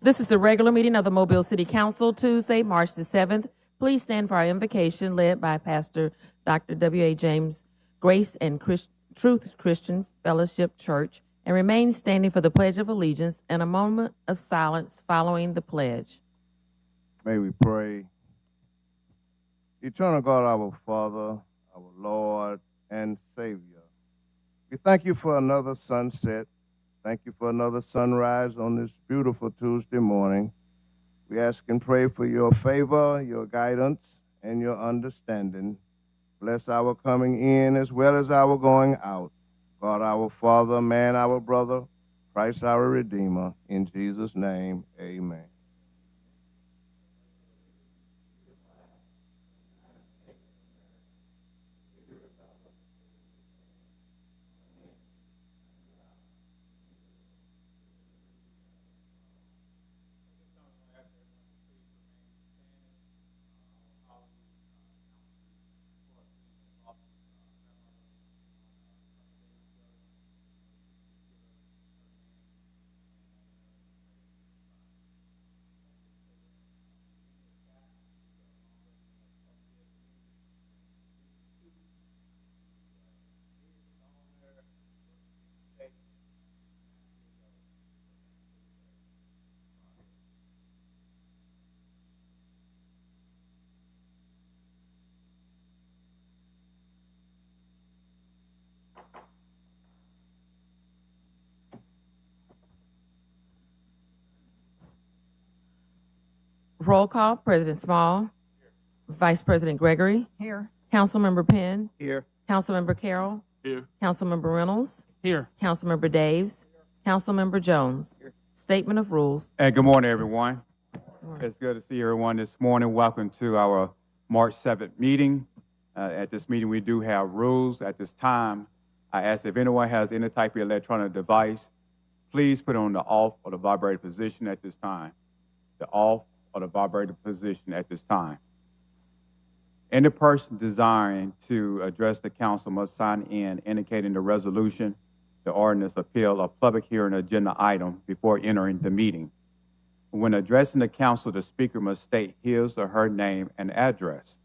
This is the regular meeting of the Mobile City Council, Tuesday, March the 7th. Please stand for our invocation led by Pastor Dr. W.A. James, Grace and Truth Christian Fellowship Church, and remain standing for the Pledge of Allegiance and a moment of silence following the pledge. May we pray. Eternal God, our Father, our Lord and Savior, we thank you for another sunset. Thank you for another sunrise on this beautiful Tuesday morning. We ask and pray for your favor, your guidance, and your understanding. Bless our coming in as well as our going out. God, our Father, man, our brother, Christ, our Redeemer. In Jesus' name, amen. Roll call, President Small. Vice President Gregory. Here. Councilmember Penn. Here. Councilmember Carroll. Here. Councilmember Reynolds. Here. Councilmember Daves. Councilmember Jones. Here. Statement of rules. And good morning, everyone. It's good to see everyone this morning. Welcome to our March 7th meeting. At this meeting, we do have rules. At this time, I ask if anyone has any type of electronic device, please put it on the off or the vibrator position at this time. The off or the vibrator position at this time. Any person desiring to address the council must sign in indicating the resolution, the ordinance, appeal, or public hearing agenda item before entering the meeting. When addressing the council, the speaker must state his or her name and address.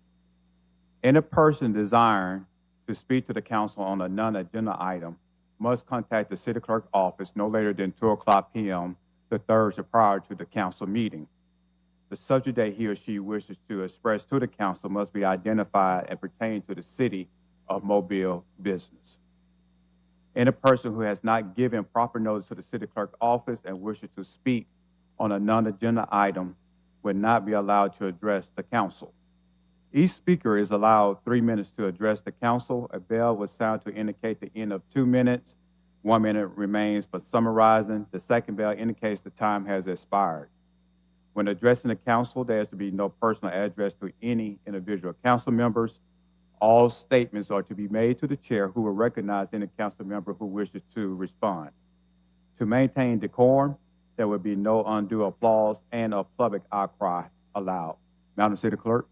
Any person desiring to speak to the council on a non-agenda item must contact the city clerk office no later than 2:00 p.m. the Thursday prior to the council meeting. The subject that he or she wishes to express to the council must be identified and pertain to the city of Mobile business. Any person who has not given proper notice to the city clerk office and wishes to speak on a non-agenda item will not be allowed to address the council. Each speaker is allowed 3 minutes to address the council. A bell will sound to indicate the end of 2 minutes. 1 minute remains for summarizing. The second bell indicates the time has expired. When addressing the council, there is to be no personal address to any individual council members. All statements are to be made to the chair, who will recognize any council member who wishes to respond. To maintain decorum, there will be no undue applause and a public outcry allowed. Madam City Clerk.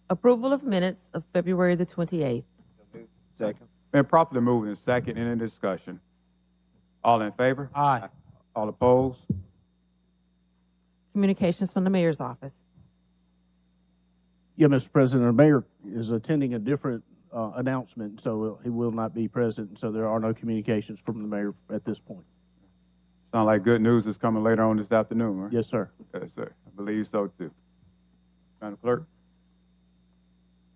Approval of minutes of February the 28th. Second. Been properly moved and second. Any discussion? All in favor? Aye. All opposed? Communications from the mayor's office. Yeah, Mr. President, the mayor is attending a different announcement, so he will not be present. So there are no communications from the mayor at this point. Sound like good news is coming later on this afternoon, right? Yes, sir. Yes, sir. I believe so, too. Madam Clerk.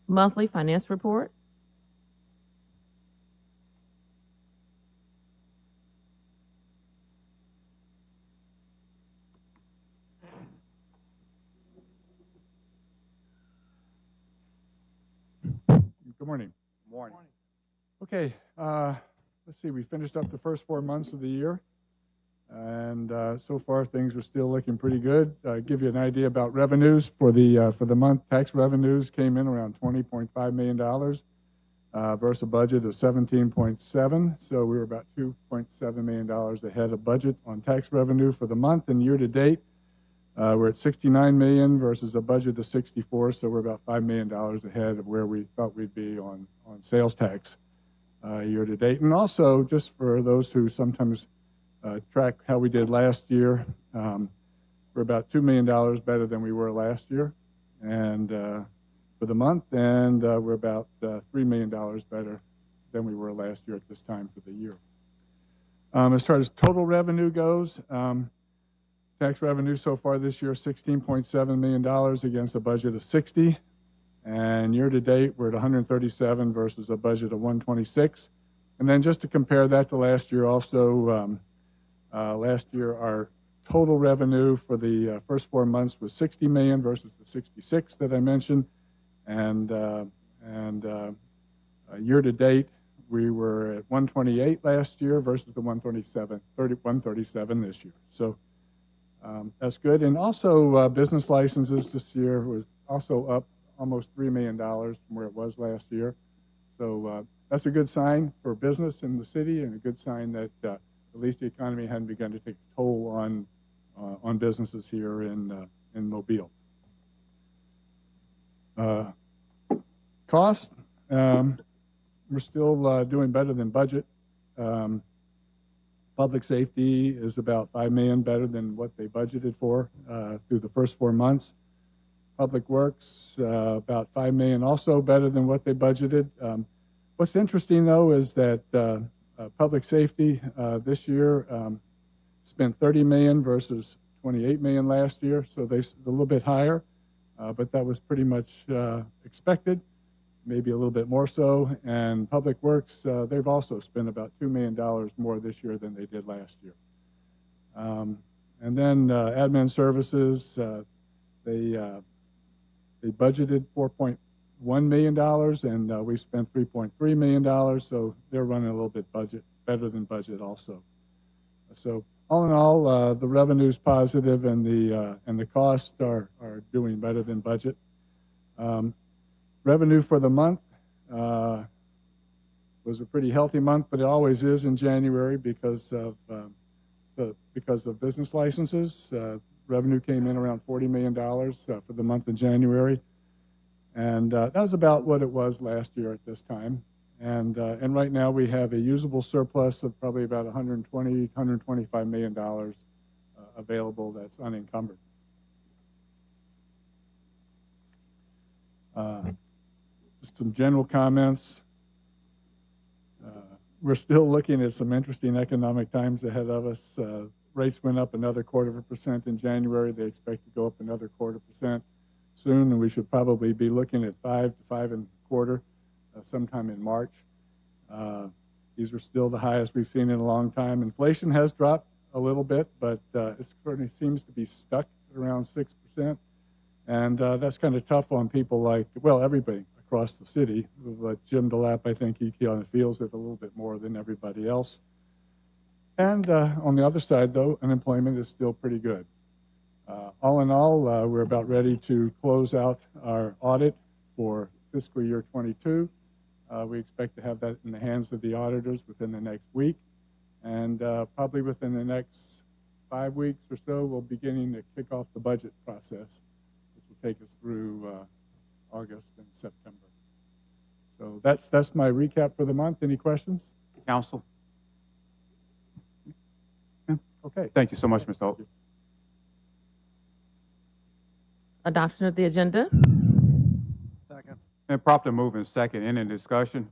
Monthly finance report. Good morning. Morning. Okay, let's see, we finished up the first 4 months of the year, and so far things are still looking pretty good. Give you an idea about revenues for the month. Tax revenues came in around $20.5 million versus a budget of 17.7, so we were about $2.7 million ahead of budget on tax revenue for the month. And year to date, we're at 69 million versus a budget of 64, so we're about $5 million ahead of where we thought we'd be on sales tax year to date. And also, just for those who sometimes track how we did last year, we're about $2 million better than we were last year, and for the month, and we're about $3 million better than we were last year at this time for the year. As far as total revenue goes, tax revenue so far this year, $16.7 million against a budget of 60. And year to date, we're at 137 versus a budget of 126. And then just to compare that to last year also, last year our total revenue for the first 4 months was 60 million versus the 66 that I mentioned. And year to date, we were at 128 last year versus the 137 this year. So that's good. And also business licenses this year was also up almost $3 million from where it was last year. So that's a good sign for business in the city and a good sign that at least the economy hadn't begun to take a toll on businesses here in Mobile. Cost, we're still doing better than budget. Public safety is about $5 million better than what they budgeted for through the first 4 months. Public Works, about $5 million, also better than what they budgeted. What's interesting, though, is that public safety this year spent $30 million versus $28 million last year, so they're a little bit higher, but that was pretty much expected, maybe a little bit more so. And Public Works, they've also spent about $2 million more this year than they did last year. And then admin services, they budgeted $4.1 million, and we spent $3.3 million, so they're running a little bit better than budget also. So all in all, the revenue's positive, and the costs are doing better than budget. Revenue for the month was a pretty healthy month, but it always is in January because of business licenses. Revenue came in around $40 million for the month of January, and that was about what it was last year at this time. And right now we have a usable surplus of probably about $125 million available that's unencumbered. Just some general comments. We're still looking at some interesting economic times ahead of us. Rates went up another 0.25% in January. They expect to go up another 0.25% soon, and we should probably be looking at 5 to 5.25% sometime in March. These are still the highest we've seen in a long time. Inflation has dropped a little bit, but it certainly seems to be stuck at around 6%. And that's kind of tough on people like, well, everybody across the city. But Jim DeLapp, I think he kind of feels it a little bit more than everybody else. And on the other side, though, unemployment is still pretty good. All in all, we're about ready to close out our audit for fiscal year 22. We expect to have that in the hands of the auditors within the next week. And probably within the next 5 weeks or so, we'll be beginning to kick off the budget process, which will take us through August and September. So that's my recap for the month. Any questions? Council? Okay. Thank you so much, Mr. Holt. Adoption of the agenda. Second. And properly moving second. Any discussion?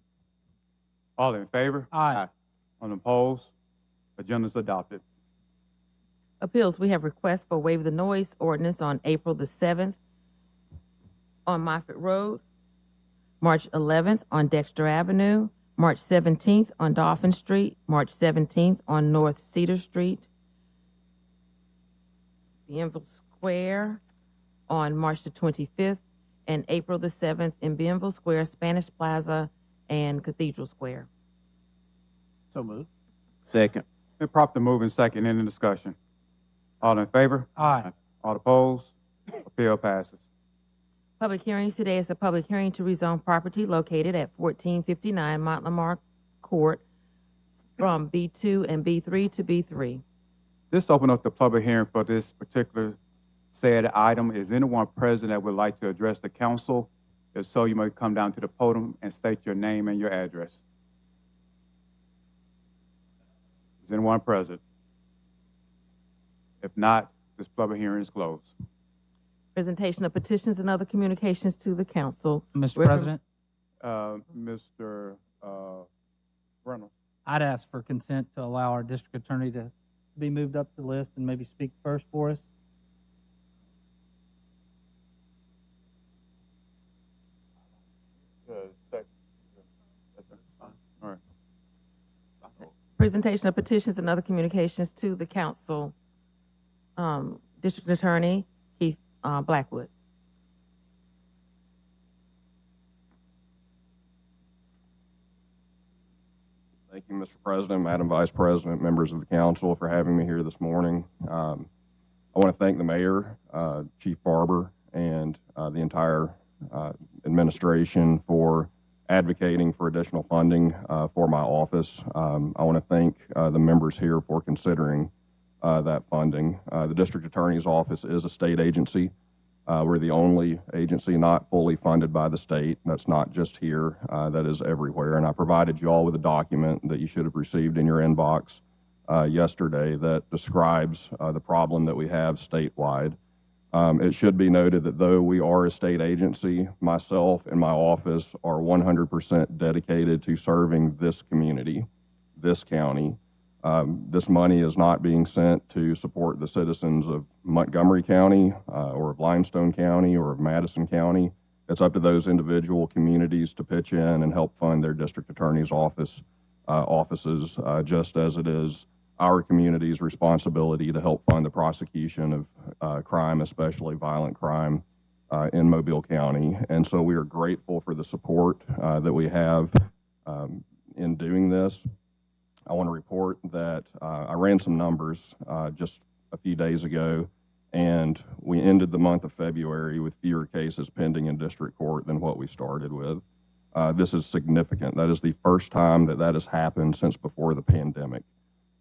All in favor? Aye. On opposed? Agenda's adopted. Appeals, we have requests for waive the noise ordinance on April the 7th on Moffett Road, March 11th on Dexter Avenue, March 17th on Dolphin Street, March 17th on North Cedar Street, Bienville Square on March the 25th, and April the 7th in Bienville Square, Spanish Plaza, and Cathedral Square. So moved. Second. And properly moving second. Any discussion? All in favor? Aye. All opposed? Appeal passes. Public hearings today is a public hearing to rezone property located at 1459 Montlamar Court from B2 and B3 to B3. This open up the public hearing for this particular said item. Is anyone present that would like to address the council? If so, you may come down to the podium and state your name and your address. Is anyone present? If not, This public hearing is closed. Presentation of petitions and other communications to the council. Mr. President, Mr. Reynolds. I'd ask for consent to allow our district attorney to be moved up the list and maybe speak first for us. All right. Presentation of petitions and other communications to the council. District Attorney Keith Blackwood. Thank you, Mr. President, Madam Vice President, members of the council for having me here this morning. I want to thank the mayor, Chief Barber, and the entire administration for advocating for additional funding for my office. I want to thank the members here for considering that funding. The district attorney's office is a state agency. We're the only agency not fully funded by the state. That's not just here, that is everywhere. And I provided you all with a document that you should have received in your inbox yesterday that describes the problem that we have statewide. It should be noted that though we are a state agency, myself and my office are 100% dedicated to serving this community, this county. This money is not being sent to support the citizens of Montgomery County or of Limestone County or of Madison County. It's up to those individual communities to pitch in and help fund their district attorney's offices, just as it is our community's responsibility to help fund the prosecution of crime, especially violent crime in Mobile County. And so we are grateful for the support that we have in doing this. I want to report that I ran some numbers just a few days ago, and we ended the month of February with fewer cases pending in district court than what we started with. This is significant. That is the first time that that has happened since before the pandemic.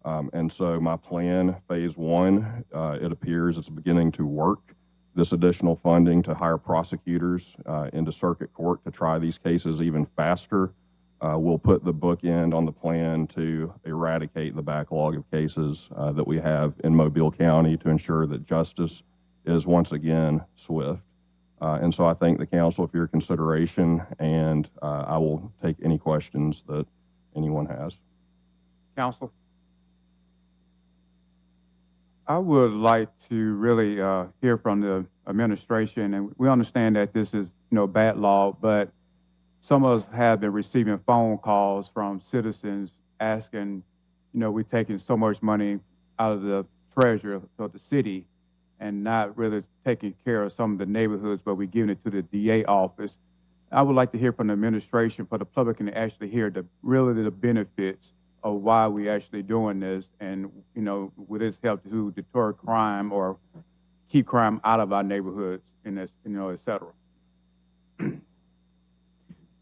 And so my plan, phase one, it appears it's beginning to work. This additional funding to hire prosecutors into circuit court to try these cases even faster will put the bookend on the plan to eradicate the backlog of cases that we have in Mobile County to ensure that justice is once again swift. And so I thank the council for your consideration, and I will take any questions that anyone has. Council? I would like to really hear from the administration, and we understand that this is bad law, but some of us have been receiving phone calls from citizens asking, we're taking so much money out of the treasury of the city and not really taking care of some of the neighborhoods, but we're giving it to the DA office. I would like to hear from the administration for the public can actually hear the benefits of why we actually doing this, and will this help to deter crime or keep crime out of our neighborhoods, and this, et cetera.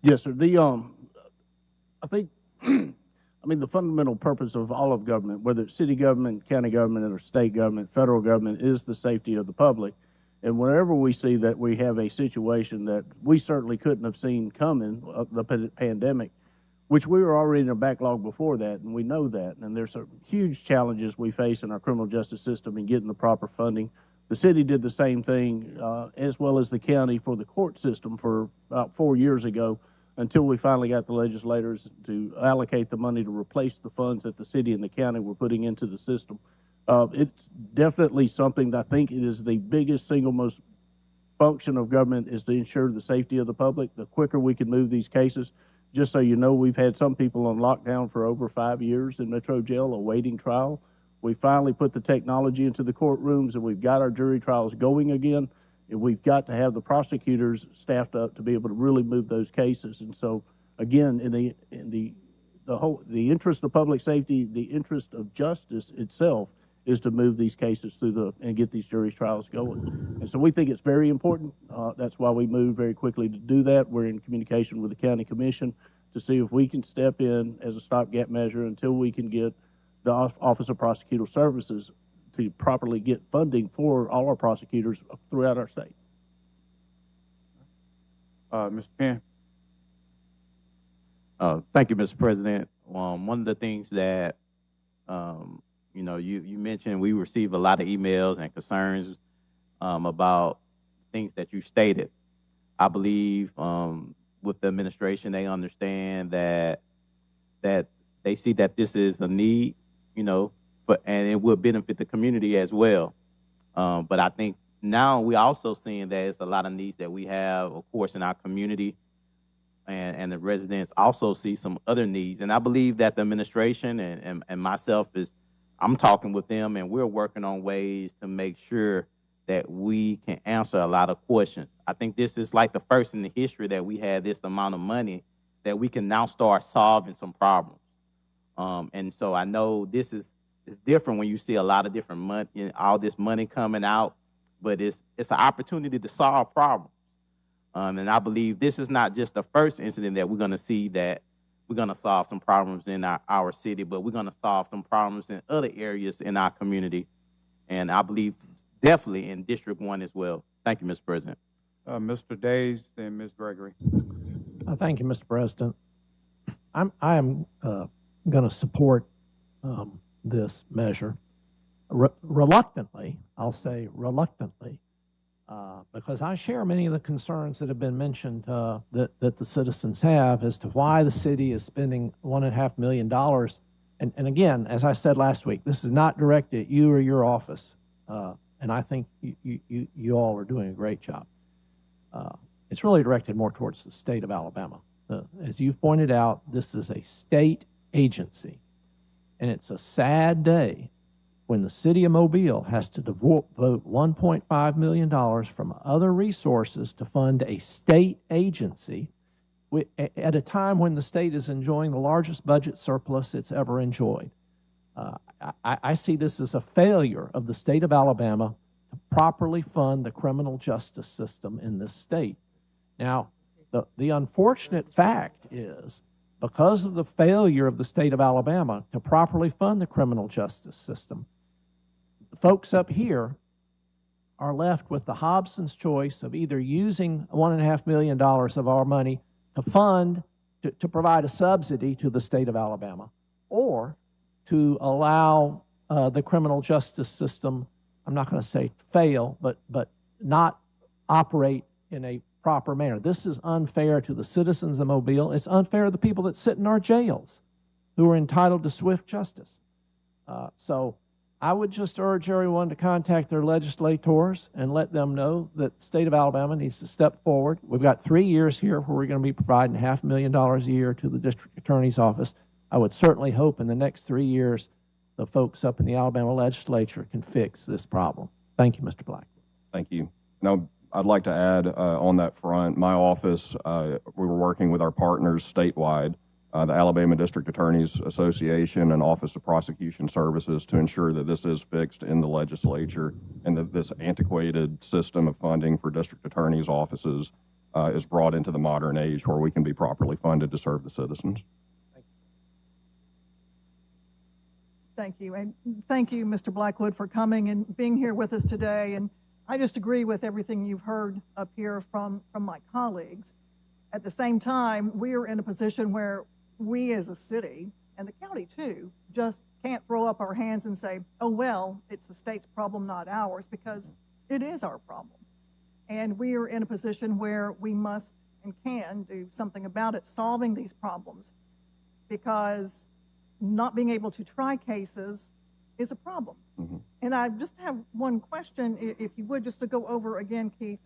Yes, sir. I think, the fundamental purpose of all of government, whether it's city government, county government, or state government, federal government, is the safety of the public. And whenever we see that we have a situation that we certainly couldn't have seen coming, the pandemic, which we were already in a backlog before that, and we know that. And there's some huge challenges we face in our criminal justice system in getting the proper funding. The city did the same thing, as well as the county, for the court system for about 4 years ago, until we finally got the legislators to allocate the money to replace the funds that the city and the county were putting into the system. It's definitely something that I think it is the biggest, single most function of government is to ensure the safety of the public. The quicker we can move these cases, just so you know, we've had some people on lockdown for over 5 years in Metro Jail awaiting trial. We finally put the technology into the courtrooms, and we've got our jury trials going again. And we've got to have the prosecutors staffed up to be able to really move those cases. And so, again, in the interest of public safety, the interest of justice itself is to move these cases through and get these jury trials going. And so we think it's very important. That's why we moved very quickly to do that. We're in communication with the county commission to see if we can step in as a stopgap measure until we can get the Office of Prosecutor Services to properly get funding for all our prosecutors throughout our state. Mr. Penn? Thank you, Mr. President. One of the things that, You know, you mentioned we receive a lot of emails and concerns about things that you stated. I believe with the administration, they understand that they see that this is a need, you know, and it will benefit the community as well. But I think now we also seeing that it's a lot of needs that we have, of course, in our community, and the residents also see some other needs. And I believe that the administration and myself I'm talking with them, and we're working on ways to make sure that we can answer a lot of questions. I think this is like the first in the history that we had this amount of money that we can now start solving some problems. And so I know this is different when you see a lot of different money, all this money coming out, but it's an opportunity to solve problems. And I believe this is not just the first incident that we're going to see that we're going to solve some problems in our city, but we're going to solve some problems in other areas in our community. And I believe definitely in District 1 as well. Thank you, Mr. President. Mr. Days and Ms. Gregory. Thank you, Mr. President. I am going to support this measure. Reluctantly, I'll say reluctantly, because I share many of the concerns that have been mentioned that the citizens have as to why the city is spending $1.5 million. And again, as I said last week, this is not directed at you or your office, and I think you all are doing a great job. It's really directed more towards the state of Alabama. As you've pointed out, this is a state agency, and it's a sad day when the city of Mobile has to devote $1.5 million from other resources to fund a state agency at a time when the state is enjoying the largest budget surplus it's ever enjoyed. I see this as a failure of the state of Alabama to properly fund the criminal justice system in this state. Now, the unfortunate fact is, because of the failure of the state of Alabama to properly fund the criminal justice system, the folks up here are left with the Hobson's choice of either using $1.5 million of our money to fund, to provide a subsidy to the state of Alabama, or to allow the criminal justice system, I'm not going to say fail, but not operate in a proper manner. This is unfair to the citizens of Mobile. It's unfair to the people that sit in our jails who are entitled to swift justice. So I would just urge everyone to contact their legislators and let them know that the state of Alabama needs to step forward. We've got 3 years here where we're going to be providing $500,000 a year to the district attorney's office. I would certainly hope in the next 3 years the folks up in the Alabama legislature can fix this problem. Thank you, Mr. Black. Thank you. Now, I'd like to add on that front, my office, we were working with our partners statewide, the Alabama District Attorneys Association and Office of Prosecution Services, to ensure that this is fixed in the legislature and that this antiquated system of funding for district attorneys' offices is brought into the modern age where we can be properly funded to serve the citizens. Thank you. And thank you, Mr. Blackwood, for coming and being here with us today. And I just agree with everything you've heard up here from my colleagues. At the same time, we are in a position where we as a city, and the county too, just can't throw up our hands and say, oh, well, it's the state's problem, not ours, because it is our problem. And we are in a position where we must and can do something about it, solving these problems, because not being able to try cases is a problem. Mm-hmm. And I just have one question, if you would, just to go over again, Keith.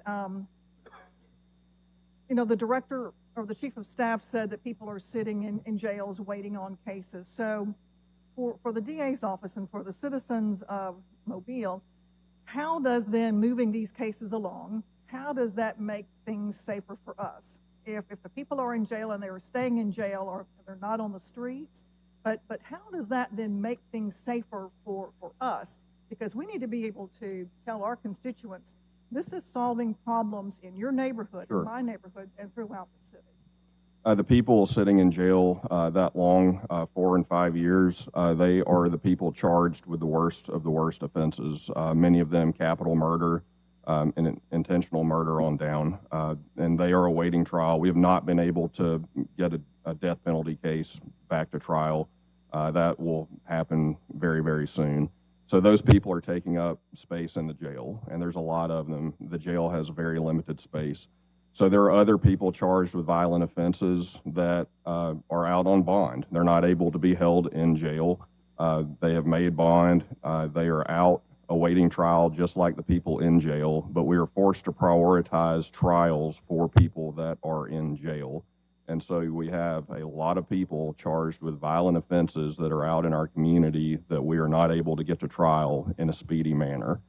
You know, the director or the chief of staff said that people are sitting in jails waiting on cases. So for the DA's office and for the citizens of Mobile, how does then moving these cases along, how does that make things safer for us? If the people are in jail and they're staying in jail or they're not on the streets, but how does that then make things safer for us? Because we need to be able to tell our constituents, this is solving problems in your neighborhood, sure, in my neighborhood, and throughout the city. The people sitting in jail that long, 4 and 5 years, they are the people charged with the worst of the worst offenses, many of them capital murder and intentional murder on down, and they are awaiting trial. We have not been able to get a death penalty case back to trial That will happen very, very soon. So those people are taking up space in the jail, and there's a lot of them. The jail has very limited space. So there are other people charged with violent offenses that are out on bond. They're not able to be held in jail. They have made bond. They are out awaiting trial just like the people in jail, but we are forced to prioritize trials for people that are in jail. And so we have a lot of people charged with violent offenses that are out in our community that we are not able to get to trial in a speedy manner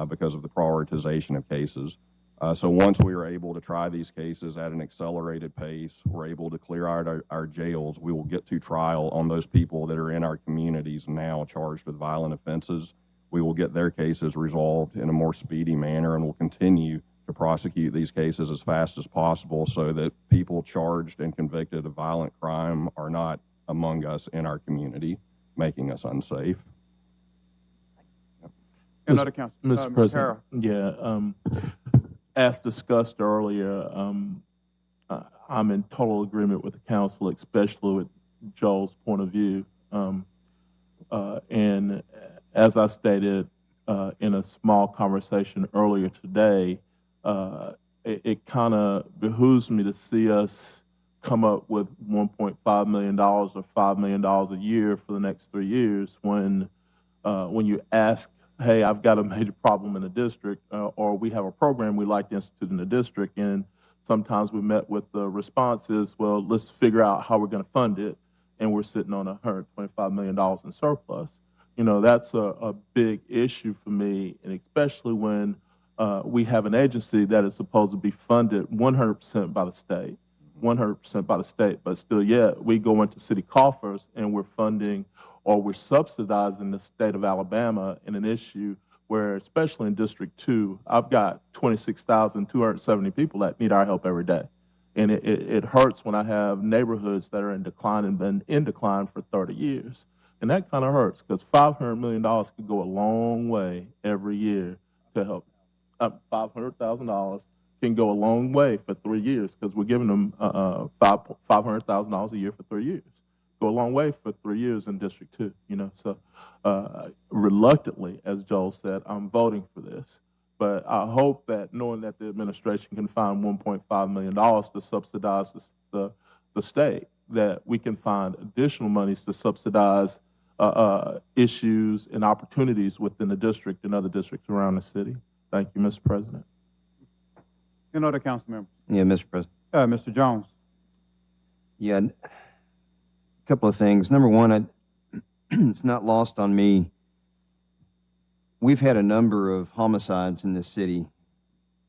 because of the prioritization of cases. So once we are able to try these cases at an accelerated pace, we're able to clear out our jails, we will get to trial on those people that are in our communities now charged with violent offenses. We will get their cases resolved in a more speedy manner, and we'll continue to prosecute these cases as fast as possible so that people charged and convicted of violent crime are not among us in our community, making us unsafe. Another council. Mr. President, as discussed earlier, I'm in total agreement with the council, especially with Joel's point of view. And as I stated in a small conversation earlier today, it kind of behooves me to see us come up with $1.5 million or $5 million a year for the next 3 years when you ask, hey, I've got a major problem in the district, or we have a program we'd like to institute in the district, and sometimes we met with the response is, well, let's figure out how we're going to fund it, and we're sitting on $125 million in surplus. You know, that's a big issue for me, and especially when we have an agency that is supposed to be funded 100% by the state, 100% by the state, but still yet we go into city coffers and we're funding or we're subsidizing the state of Alabama in an issue where, especially in District 2, I've got 26,270 people that need our help every day. And it hurts when I have neighborhoods that are in decline and been in decline for 30 years. And that kind of hurts because $500 million could go a long way every year to help. $500,000 can go a long way for 3 years because we're giving them $500,000 a year for 3 years. Go a long way for 3 years in District 2, you know. So reluctantly, as Joel said, I'm voting for this. But I hope that knowing that the administration can find $1.5 million to subsidize the state, that we can find additional monies to subsidize issues and opportunities within the district and other districts around the city. Thank you, Mr. President. Another council member. Yeah, Mr. President. Mr. Jones. Yeah, a couple of things. Number one, it's not lost on me. We've had a number of homicides in this city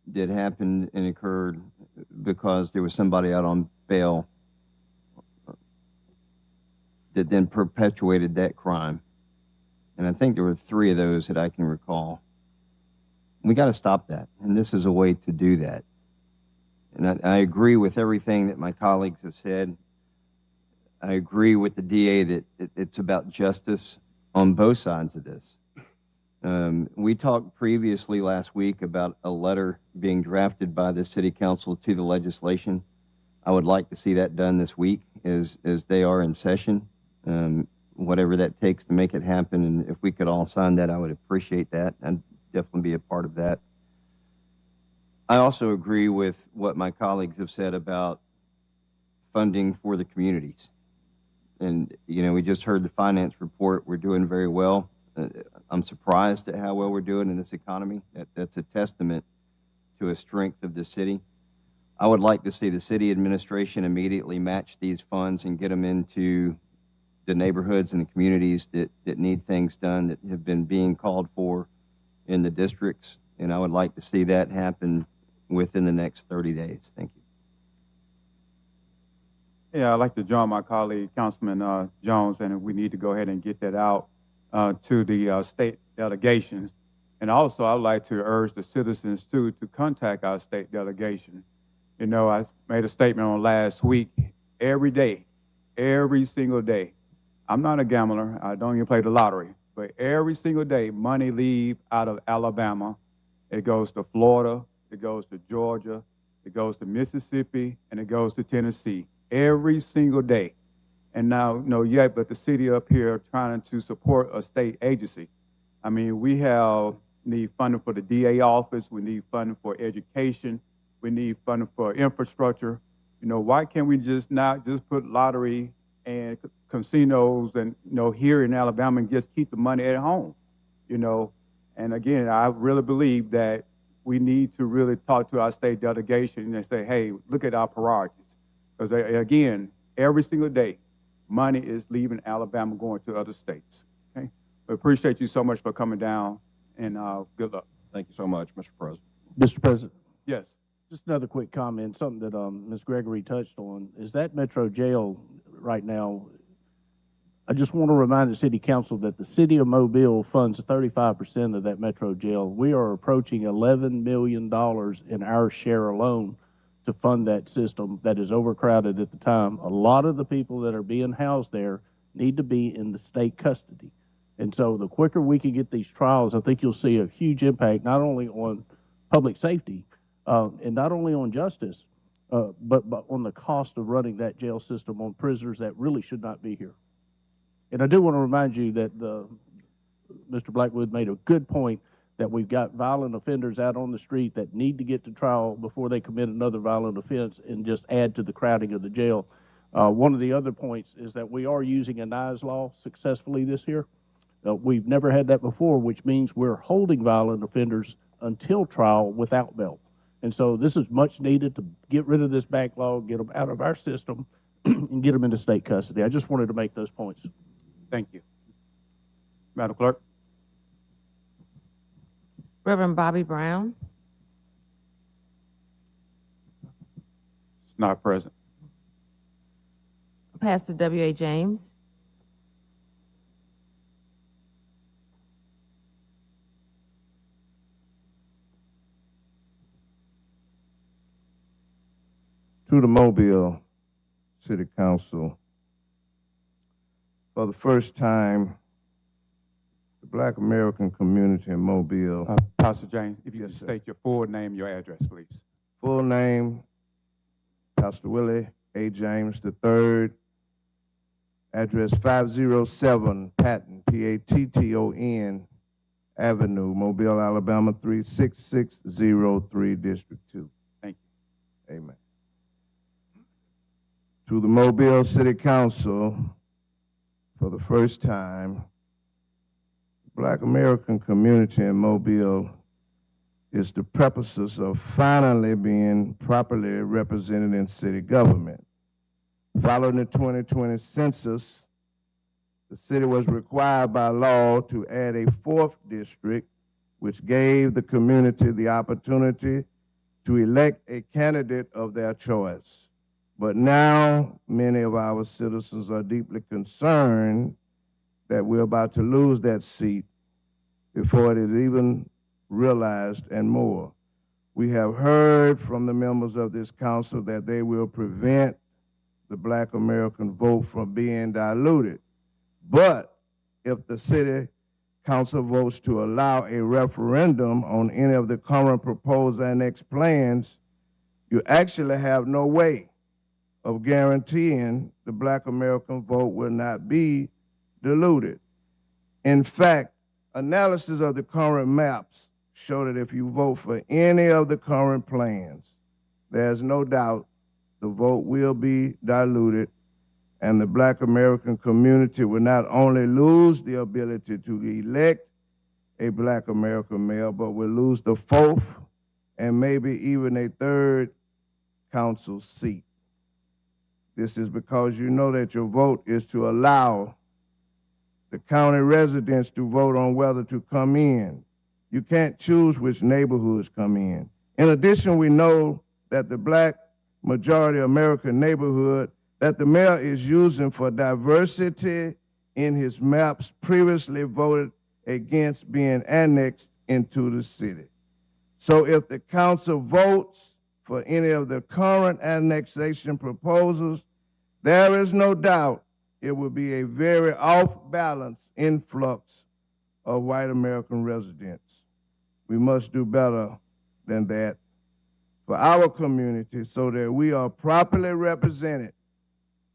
that happened and occurred because there was somebody out on bail that then perpetuated that crime. And I think there were 3 of those that I can recall. We got to stop that, and this is a way to do that. And I agree with everything that my colleagues have said. I agree with the DA that it's about justice on both sides of this. We talked previously last week about a letter being drafted by the City Council to the legislation. I would like to see that done this week as they are in session, whatever that takes to make it happen. And if we could all sign that, I would appreciate that. I'd definitely be a part of that. I also agree with what my colleagues have said about funding for the communities. And, you know, we just heard the finance report. We're doing very well. I'm surprised at how well we're doing in this economy. That's a testament to a strength of the city. I would like to see the city administration immediately match these funds and get them into the neighborhoods and the communities that need things done that have been being called for in the districts. And I would like to see that happen within the next 30 days. Thank you. Yeah, I'd like to join my colleague, Councilman Jones, and we need to go ahead and get that out to the state delegations. And also, I'd like to urge the citizens, too, to contact our state delegation. You know, I made a statement on last week, every day, every single day. I'm not a gambler. I don't even play the lottery. But every single day, money leaves out of Alabama. It goes to Florida. It goes to Georgia. It goes to Mississippi. And it goes to Tennessee. Every single day. And now, you have but the city up here trying to support a state agency. I mean, we need funding for the DA office. We need funding for education. We need funding for infrastructure. Why can't we just not just put lottery and casinos and, here in Alabama and just keep the money at home, And again, I really believe that we need to really talk to our state delegation and say, hey, look at our priorities. Because again, every single day, money is leaving Alabama going to other states. Okay? We appreciate you so much for coming down, and good luck. Thank you so much, Mr. President. Mr. President, Yes. just another quick comment, something that Ms. Gregory touched on, is that Metro Jail right now, I just want to remind the City Council that the City of Mobile funds 35% of that Metro Jail. We are approaching $11 million in our share alone to fund that system that is overcrowded at the time. A lot of the people that are being housed there need to be in the state custody. And so the quicker we can get these trials, I think you'll see a huge impact, not only on public safety, and not only on justice, but on the cost of running that jail system on prisoners that really should not be here. And I do want to remind you that Mr. Blackwood made a good point that we've got violent offenders out on the street that need to get to trial before they commit another violent offense and just add to the crowding of the jail. One of the other points is that we are using a NISE law successfully this year. We've never had that before, which means we're holding violent offenders until trial without bail. And so this is much needed to get rid of this backlog, get them out of our system, and get them into state custody. I just wanted to make those points. Thank you. Madam Clerk. Reverend Bobby Brown. It's not present. Pastor W.A. James. To the Mobile City Council, for the first time, the Black American community in Mobile. Pastor James, if you Yes, just sir. state your full name, your address, please. Full name, Pastor Willie A. James III. Address 507 Patton, Patton Avenue, Mobile, Alabama 36603, District 2. Thank you. Amen. To the Mobile City Council, for the first time, the Black American community in Mobile is the purposes of finally being properly represented in city government. Following the 2020 census, the city was required by law to add a fourth district, which gave the community the opportunity to elect a candidate of their choice. But now many of our citizens are deeply concerned that we're about to lose that seat before it is even realized and more. We have heard from the members of this council that they will prevent the Black American vote from being diluted. But if the city council votes to allow a referendum on any of the current proposed annex plans, you actually have no way of guaranteeing the Black American vote will not be diluted. In fact, analysis of the current maps show that if you vote for any of the current plans, there's no doubt the vote will be diluted, and the Black American community will not only lose the ability to elect a Black American mayor, but will lose the fourth and maybe even a third council seat. This is because you know that your vote is to allow the county residents to vote on whether to come in. You can't choose which neighborhoods come in. In addition, we know that the Black majority American neighborhood that the mayor is using for diversity in his maps previously voted against being annexed into the city. So if the council votes for any of the current annexation proposals, there is no doubt it will be a very off-balance influx of white American residents. We must do better than that for our community so that we are properly represented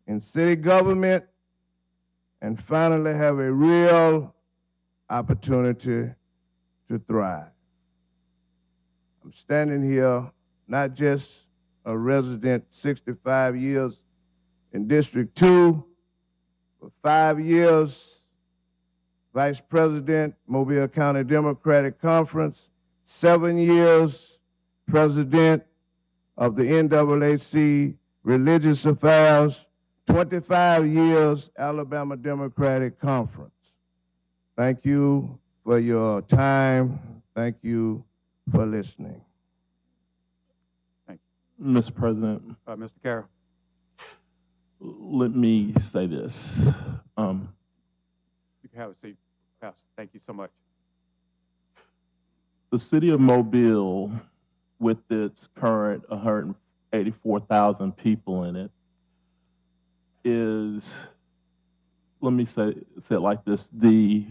in city government, and finally have a real opportunity to thrive. I'm standing here not just a resident 65 years in District 2, but 5 years Vice President, Mobile County Democratic Conference, 7 years President of the NAACP Religious Affairs, 25 years Alabama Democratic Conference. Thank you for your time. Thank you for listening. Mr. President, Mr. Carroll. let me say this. You can have a seat, Pastor. Thank you so much. The city of Mobile, with its current 184,000 people in it, is, let me say it like this, the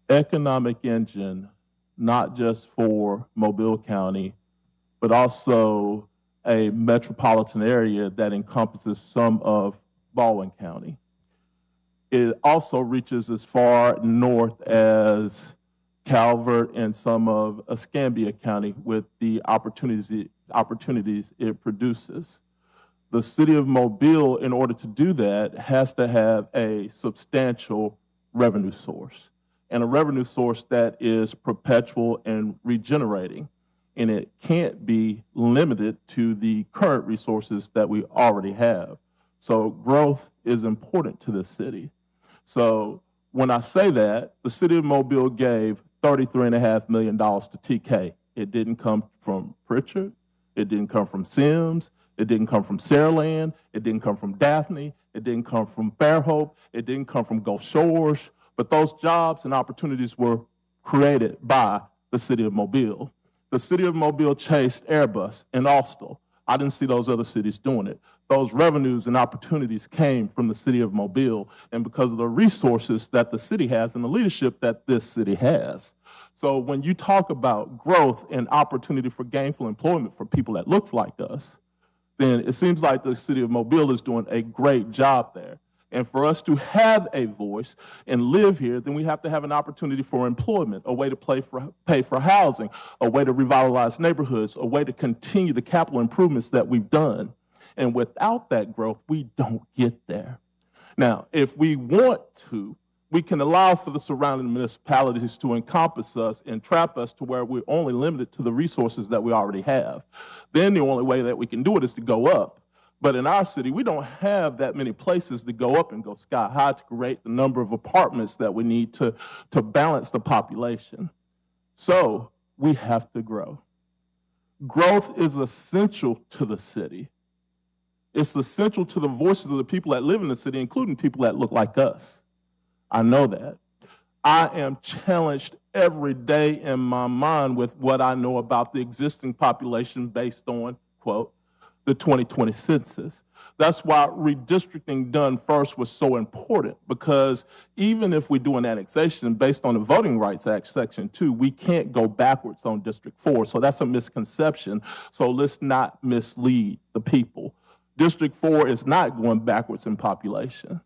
economic engine, not just for Mobile County, but also a metropolitan area that encompasses some of Baldwin County. It also reaches as far north as Calvert and some of Escambia County with the opportunities it produces. The city of Mobile, in order to do that, has to have a substantial revenue source, and a revenue source that is perpetual and regenerating. And it can't be limited to the current resources that we already have. So growth is important to the city. So when I say that, the city of Mobile gave $33.5 million to TK. It didn't come from Pritchard. It didn't come from Sims. It didn't come from Saraland. It didn't come from Daphne. It didn't come from Fairhope. It didn't come from Gulf Shores. But those jobs and opportunities were created by the city of Mobile. The city of Mobile chased Airbus and Austell. I didn't see those other cities doing it. Those revenues and opportunities came from the city of Mobile, and because of the resources that the city has and the leadership that this city has. So when you talk about growth and opportunity for gainful employment for people that look like us, then it seems like the city of Mobile is doing a great job there. And for us to have a voice and live here, then we have to have an opportunity for employment, a way to pay for housing, a way to revitalize neighborhoods, a way to continue the capital improvements that we've done. And without that growth, we don't get there. Now, if we want to, we can allow for the surrounding municipalities to encompass us and trap us to where we're only limited to the resources that we already have. Then the only way that we can do it is to go up. But in our city, we don't have that many places to go up and go sky high to create the number of apartments that we need to balance the population. So we have to grow. Growth is essential to the city. It's essential to the voices of the people that live in the city, including people that look like us. I know that. I am challenged every day in my mind with what I know about the existing population based on, quote, the 2020 census. That's why redistricting done first was so important, because even if we do an annexation based on the Voting Rights Act, Section 2, we can't go backwards on District 4. So that's a misconception. So let's not mislead the people. District 4 is not going backwards in population.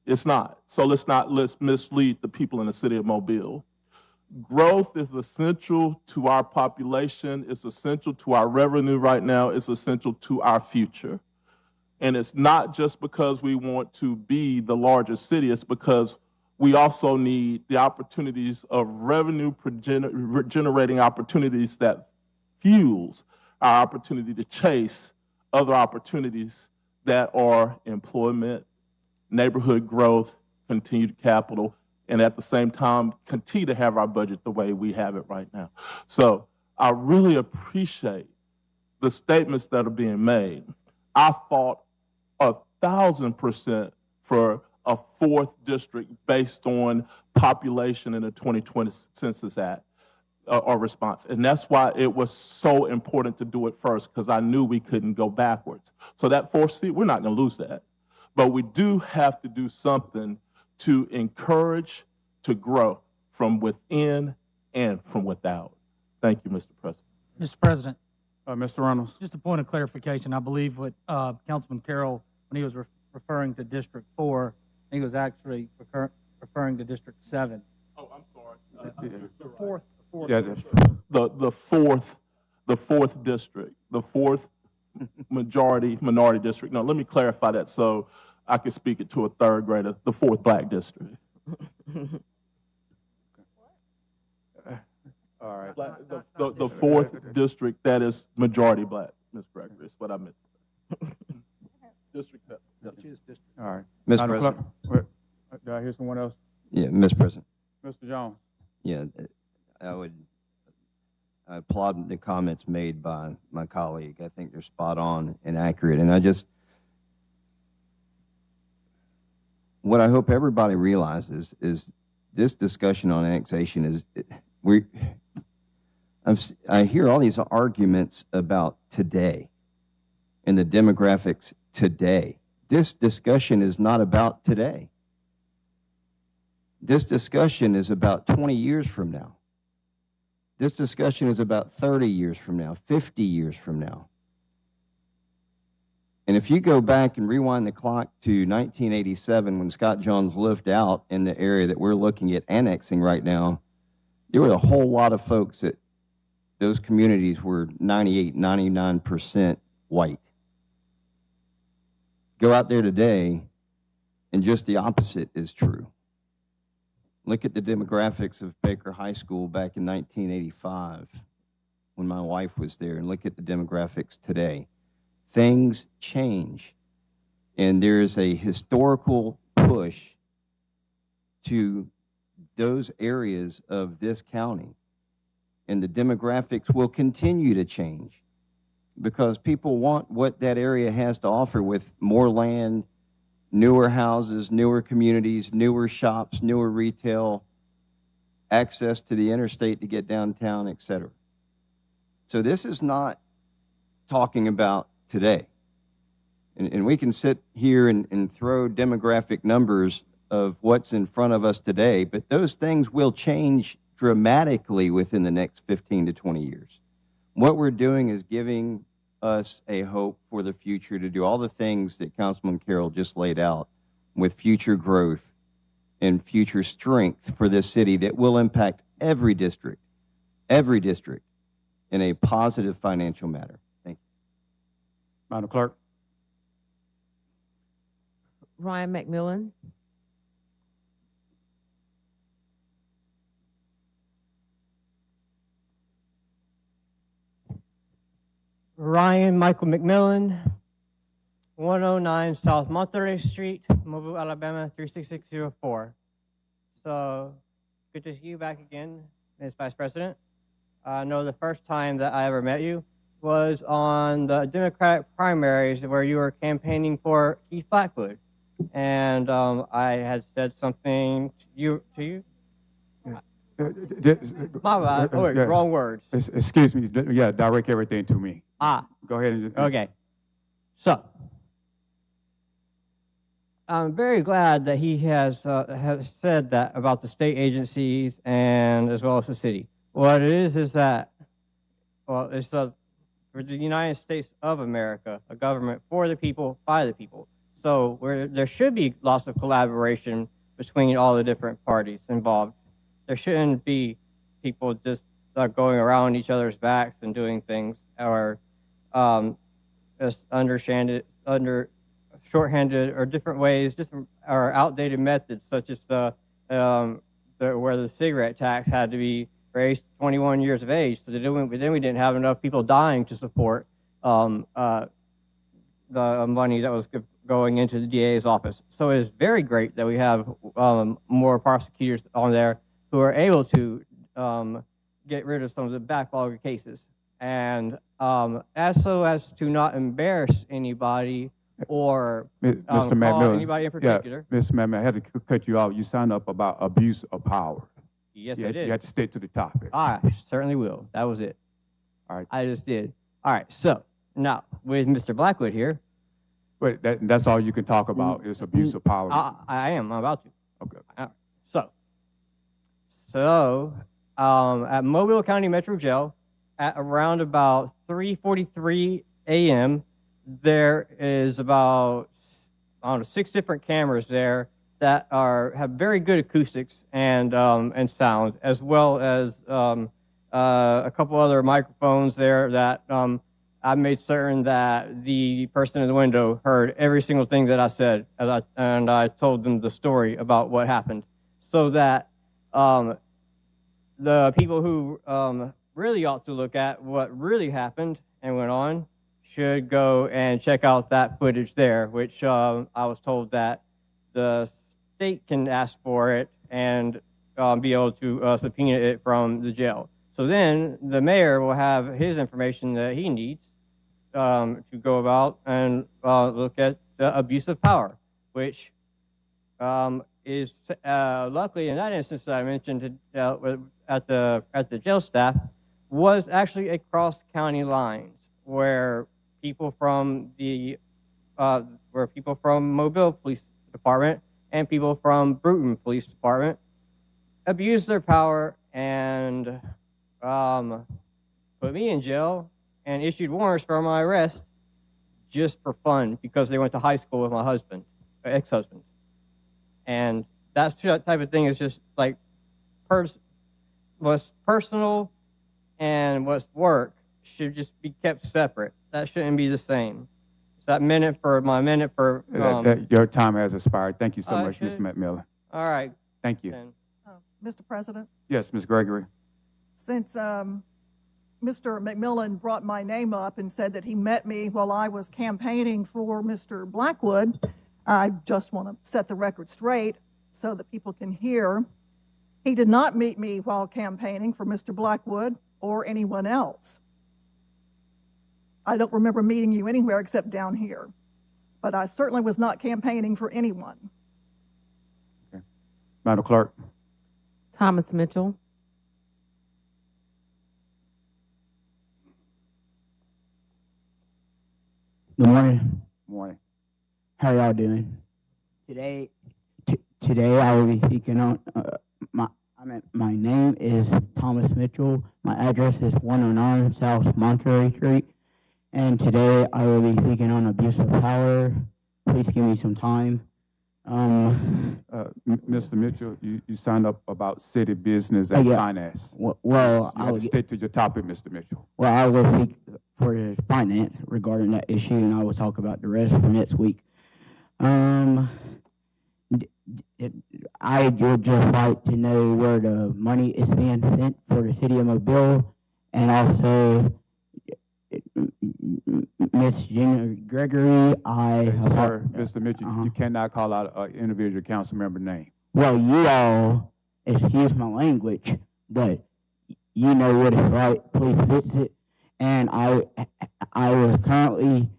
It's not. So let's mislead the people in the city of Mobile. Growth is essential to our population. It's essential to our revenue right now. It's essential to our future. And it's not just because we want to be the largest city. It's because we also need the opportunities of revenue generating opportunities that fuels our opportunity to chase other opportunities that are employment, neighborhood growth, continued capital, and at the same time, continue to have our budget the way we have it right now. So I really appreciate the statements that are being made. I fought 1,000% for a 4th district based on population in the 2020 Census Act or response. And that's why it was so important to do it first, because I knew we couldn't go backwards. So that 4th seat, we're not going to lose that. But we do have to do something to encourage, to grow from within and from without. Thank you, Mr. President. Mr. President, Mr. Reynolds. just a point of clarification. I believe what Councilman Carroll when he was referring to District 4, I think he was actually referring to District 7. Oh, I'm sorry. The fourth. Yeah, The fourth district, the fourth minority district. No, let me clarify that so I can speak it to a third grader. The fourth black district. all right. The fourth district that is majority black, Ms. Gregory, is what I meant. District 7. Yes. All right. Mr. Madam President. Clerk, do I hear someone else? Yeah, Mr. President. Mr. Jones? Yeah, I applaud the comments made by my colleague. I think they're spot on and accurate. And what I hope everybody realizes is this discussion on annexation is, I hear all these arguments about today and the demographics today. This discussion is not about today. This discussion is about 20 years from now. This discussion is about 30 years from now, 50 years from now. And if you go back and rewind the clock to 1987, when Scott Johns lived out in the area that we're looking at annexing right now, there were a whole lot of folks that those communities were 98, 99% white. Go out there today, and just the opposite is true. Look at the demographics of Baker High School back in 1985 when my wife was there, and look at the demographics today. Things change, and there's a historical push to those areas of this county, and the demographics will continue to change because people want what that area has to offer with more land, newer houses, newer communities, newer shops, newer retail, access to the interstate to get downtown, et cetera. So this is not talking about today. And we can sit here and throw demographic numbers of what's in front of us today, but those things will change dramatically within the next 15 to 20 years. What we're doing is giving us a hope for the future to do all the things that Councilman Carroll just laid out with future growth and future strength for this city that will impact every district in a positive financial manner. Thank you. Madam Clerk? Ryan McMillan. Ryan Michael McMillan, 109 South Monterey Street, Mobile, Alabama, 36604. So, good to see you back again, Ms. Vice President. I know the first time that I ever met you was on the Democratic primaries where you were campaigning for Keith Blackwood. And I had said something to you. My bad. Oh, wait, wrong words. Excuse me. Yeah, direct everything to me. Go ahead. And, Okay. So, I'm very glad that he has said that about the state agencies and as well as the city. What it is that, well, it's for the United States of America, a government for the people, by the people. So there should be lots of collaboration between all the different parties involved. There shouldn't be people just going around each other's backs and doing things or just shorthanded or different ways, or outdated methods, such as where the cigarette tax had to be raised to 21 years of age, so then we didn't have enough people dying to support the money that was going into the DA's office. So it is very great that we have more prosecutors on there who are able to get rid of some of the backlog of cases. And as to not embarrass anybody or Mr. call McMillan, anybody in particular. Yeah, Mr. McMillan, I had to cut you off. You signed up about abuse of power. Yes, I did. You had to stick to the topic. I certainly will. That was it. All right. I just did. All right. So now with Mr. Blackwood here. Wait, that's all you can talk about is abuse of power. I am. I'm about to. Okay. So at Mobile County Metro Jail at around about 3:43 a.m., there is about 6 different cameras there that have very good acoustics and sound, as well as a couple other microphones there that I made certain that the person in the window heard every single thing that I said, and I told them the story about what happened, so that the people who really ought to look at what really happened and went on should go and check out that footage there, which I was told that the state can ask for it and be able to subpoena it from the jail. So then the mayor will have his information that he needs to go about and look at the abuse of power, which is luckily in that instance that I mentioned at the jail staff was actually across county lines where people from Mobile Police Department and people from Bruton Police Department abused their power and put me in jail and issued warrants for my arrest just for fun because they went to high school with my husband, ex-husband. And that type of thing is just like what's personal and what's work should just be kept separate. That shouldn't be the same. So that minute for your time has expired. Thank you so much, Ms. McMillan. All right. Thank you. Then. Mr. President, Yes, Ms. Gregory. since Mr. McMillan brought my name up and said that he met me while I was campaigning for Mr. Blackwood, I just want to set the record straight so that people can hear. He did not meet me while campaigning for Mr. Blackwood or anyone else. I don't remember meeting you anywhere except down here, but I certainly was not campaigning for anyone. Okay. Madam Clerk. Thomas Mitchell. Good morning. Morning. How y'all doing? Today I will be speaking on my name is Thomas Mitchell. My address is 109 South Monterey Street, and today I will be speaking on abuse of power. Please give me some time. Mr. Mitchell, you signed up about city business and yeah. finance. Well, I will stick to your topic, Mr. Mitchell. Well, I will speak for the finance regarding that issue, and I will talk about the rest for next week. I would just like to know where the money is being spent for the city of Mobile, and also Miss Jenna Gregory. Sir, Mr. Mitchell, you cannot call out an individual council member name. Well, you all, excuse my language, but you know what is right. Please fix it. And I was currently,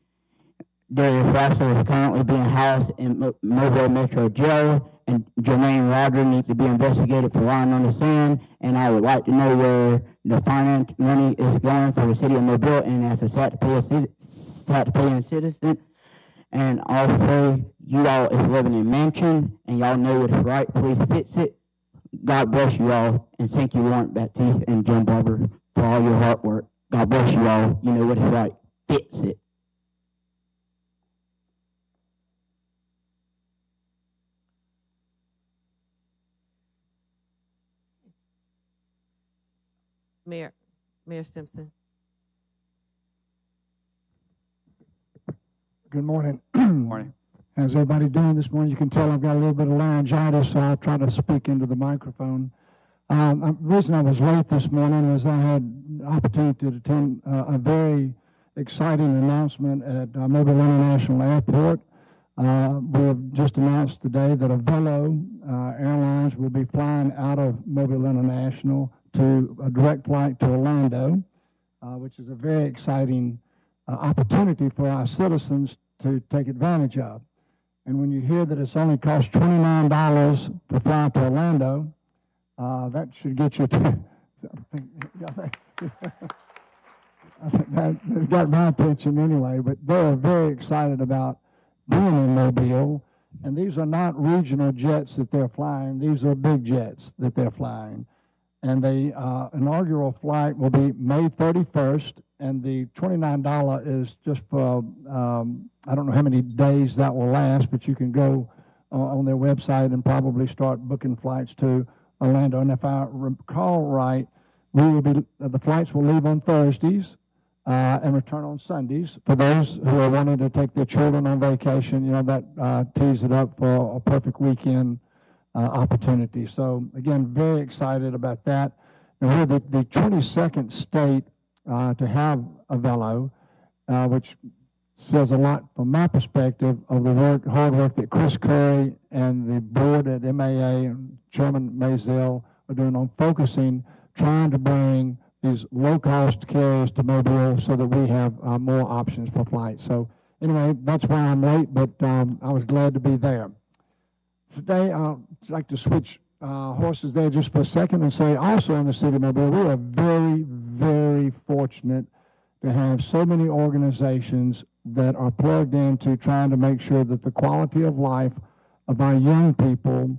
Darius Russell is currently being housed in Mobile Metro Jail, and Jermaine Roger needs to be investigated for lying on the stand. And I would like to know where the finance money is going for the city of Mobile, and as a taxpaying citizen. And also, you all is living in mansion, and y'all know what is right. Please fix it. God bless you all, and thank you, Warren Baptiste and Jim Barber, for all your hard work. God bless you all. You know what is right. Fix it. Mayor Simpson. Good morning. Morning. How's everybody doing this morning? You can tell I've got a little bit of laryngitis, so I'll try to speak into the microphone. The reason I was late this morning was I had the opportunity to attend a very exciting announcement at Mobile International Airport. We have just announced today that Avelo Airlines will be flying out of Mobile International to a direct flight to Orlando, which is a very exciting opportunity for our citizens to take advantage of. And when you hear that it's only cost $29 to fly to Orlando, that should get you to, I think that got my attention anyway, but they're very excited about being in Mobile. And these are not regional jets that they're flying. These are big jets that they're flying. And the inaugural flight will be May 31st, And the $29 is just for, I don't know how many days that will last, but you can go on their website and probably start booking flights to Orlando. And if I recall right, the flights will leave on Thursdays and return on Sundays. For those who are wanting to take their children on vacation, you know, that tees it up for a perfect weekend opportunity. So again, very excited about that. And we're the 22nd state to have a velo, which says a lot from my perspective of the hard work that Chris Curry and the board at MAA and Chairman Mazel are doing on focusing, trying to bring these low-cost carriers to Mobile so that we have more options for flights. So anyway, that's why I'm late, but I was glad to be there. Today, I'd like to switch horses there just for a second and say also in the city of Mobile, we are very, very fortunate to have so many organizations that are plugged into trying to make sure that the quality of life of our young people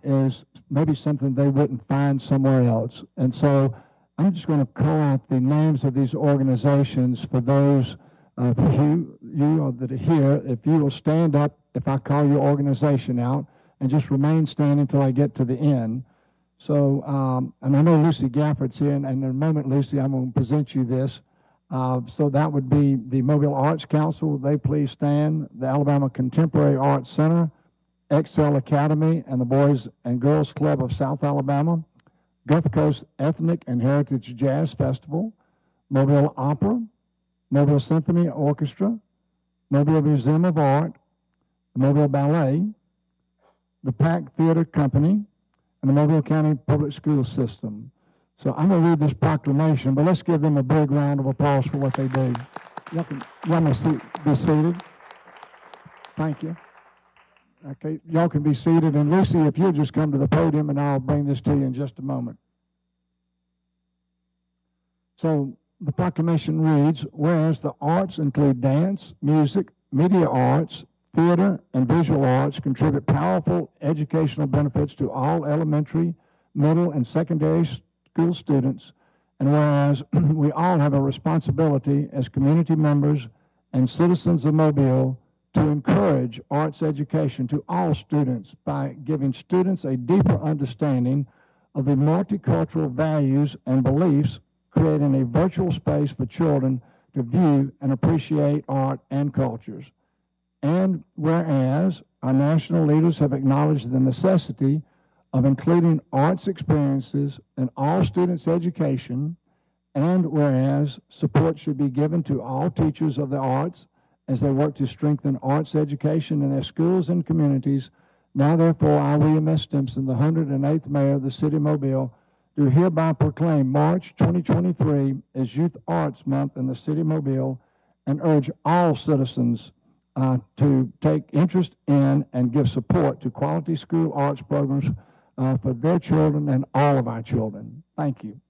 is maybe something they wouldn't find somewhere else. And so I'm just going to call out the names of these organizations for those of you that are here. If you will stand up if I call your organization out and just remain standing until I get to the end. So, and I know Lucy Gafford's here, and in a moment, Lucy, I'm going to present you this. So that would be the Mobile Arts Council. They please stand. The Alabama Contemporary Arts Center, Excel Academy, and the Boys and Girls Club of South Alabama, Gulf Coast Ethnic and Heritage Jazz Festival, Mobile Opera, Mobile Symphony Orchestra, Mobile Museum of Art, the Mobile Ballet, the Pack Theater Company, and the Mobile County Public School System. So I'm going to read this proclamation, but let's give them a big round of applause for what they do. Y'all may be seated. Thank you. Okay, y'all can be seated. And Lucy, if you'll just come to the podium, and I'll bring this to you in just a moment. So the proclamation reads, whereas the arts include dance, music, media arts, theater, and visual arts contribute powerful educational benefits to all elementary, middle, and secondary school students, and whereas we all have a responsibility as community members and citizens of Mobile to encourage arts education to all students by giving students a deeper understanding of the multicultural values and beliefs, creating a virtual space for children to view and appreciate art and cultures. And whereas our national leaders have acknowledged the necessity of including arts experiences in all students' education, and whereas support should be given to all teachers of the arts as they work to strengthen arts education in their schools and communities, now therefore I, William S. Stimson, the 108th Mayor of the City of Mobile, do hereby proclaim March 2023 as Youth Arts Month in the City of Mobile and urge all citizens to take interest in and give support to quality school arts programs for their children and all of our children. Thank you.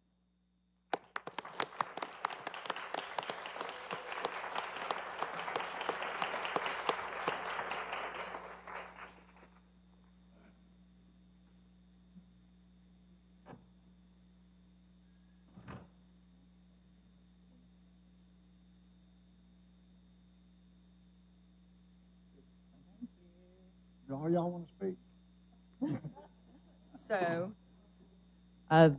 All y'all want to speak? So,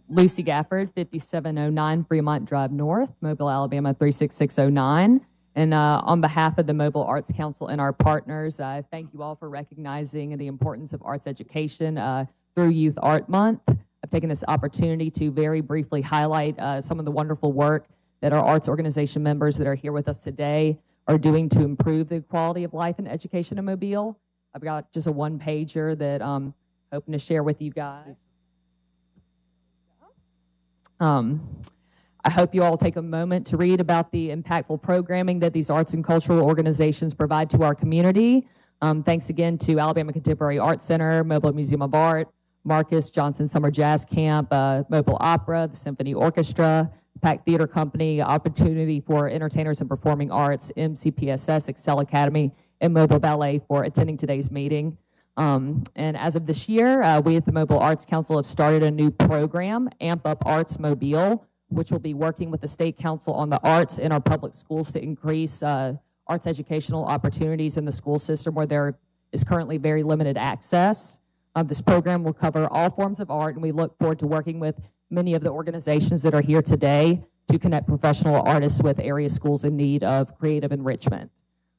Lucy Gafford, 5709 Fremont Drive North, Mobile, Alabama 36609. And on behalf of the Mobile Arts Council and our partners, I thank you all for recognizing the importance of arts education through Youth Art Month. I've taken this opportunity to very briefly highlight some of the wonderful work that our arts organization members that are here with us today are doing to improve the quality of life and education in Mobile. I've got just a one-pager that I'm hoping to share with you guys. I hope you all take a moment to read about the impactful programming that these arts and cultural organizations provide to our community. Thanks again to Alabama Contemporary Arts Center, Mobile Museum of Art, Marcus Johnson Summer Jazz Camp, Mobile Opera, the Symphony Orchestra, Pack Theater Company, Opportunity for Entertainers and Performing Arts, MCPSS, Excel Academy, and Mobile Ballet for attending today's meeting. And as of this year, we at the Mobile Arts Council have started a new program, Amp Up Arts Mobile, which will be working with the State Council on the Arts in our public schools to increase arts educational opportunities in the school system where there is currently very limited access. This program will cover all forms of art, and we look forward to working with many of the organizations that are here today to connect professional artists with area schools in need of creative enrichment.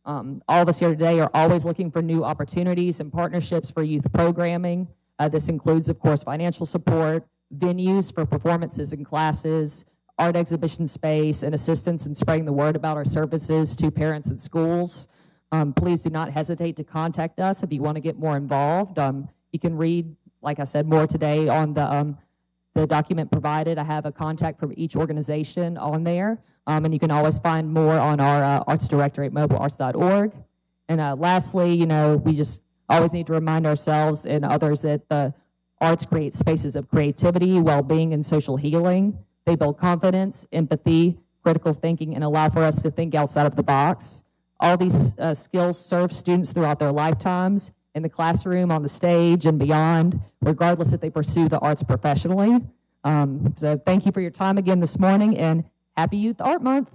All of us here today are always looking for new opportunities and partnerships for youth programming. This includes, of course, financial support, venues for performances and classes, art exhibition space, and assistance in spreading the word about our services to parents and schools. Please do not hesitate to contact us if you want to get more involved. You can read, like I said, more today on the document provided. I have a contact from each organization on there, and you can always find more on our arts directory at mobilearts.org. And lastly, we just always need to remind ourselves and others that the arts create spaces of creativity, well-being, and social healing. They build confidence, empathy, critical thinking, and allow for us to think outside of the box. All these skills serve students throughout their lifetimes, in the classroom, on the stage, and beyond, regardless if they pursue the arts professionally. So thank you for your time again this morning, and happy Youth Art Month.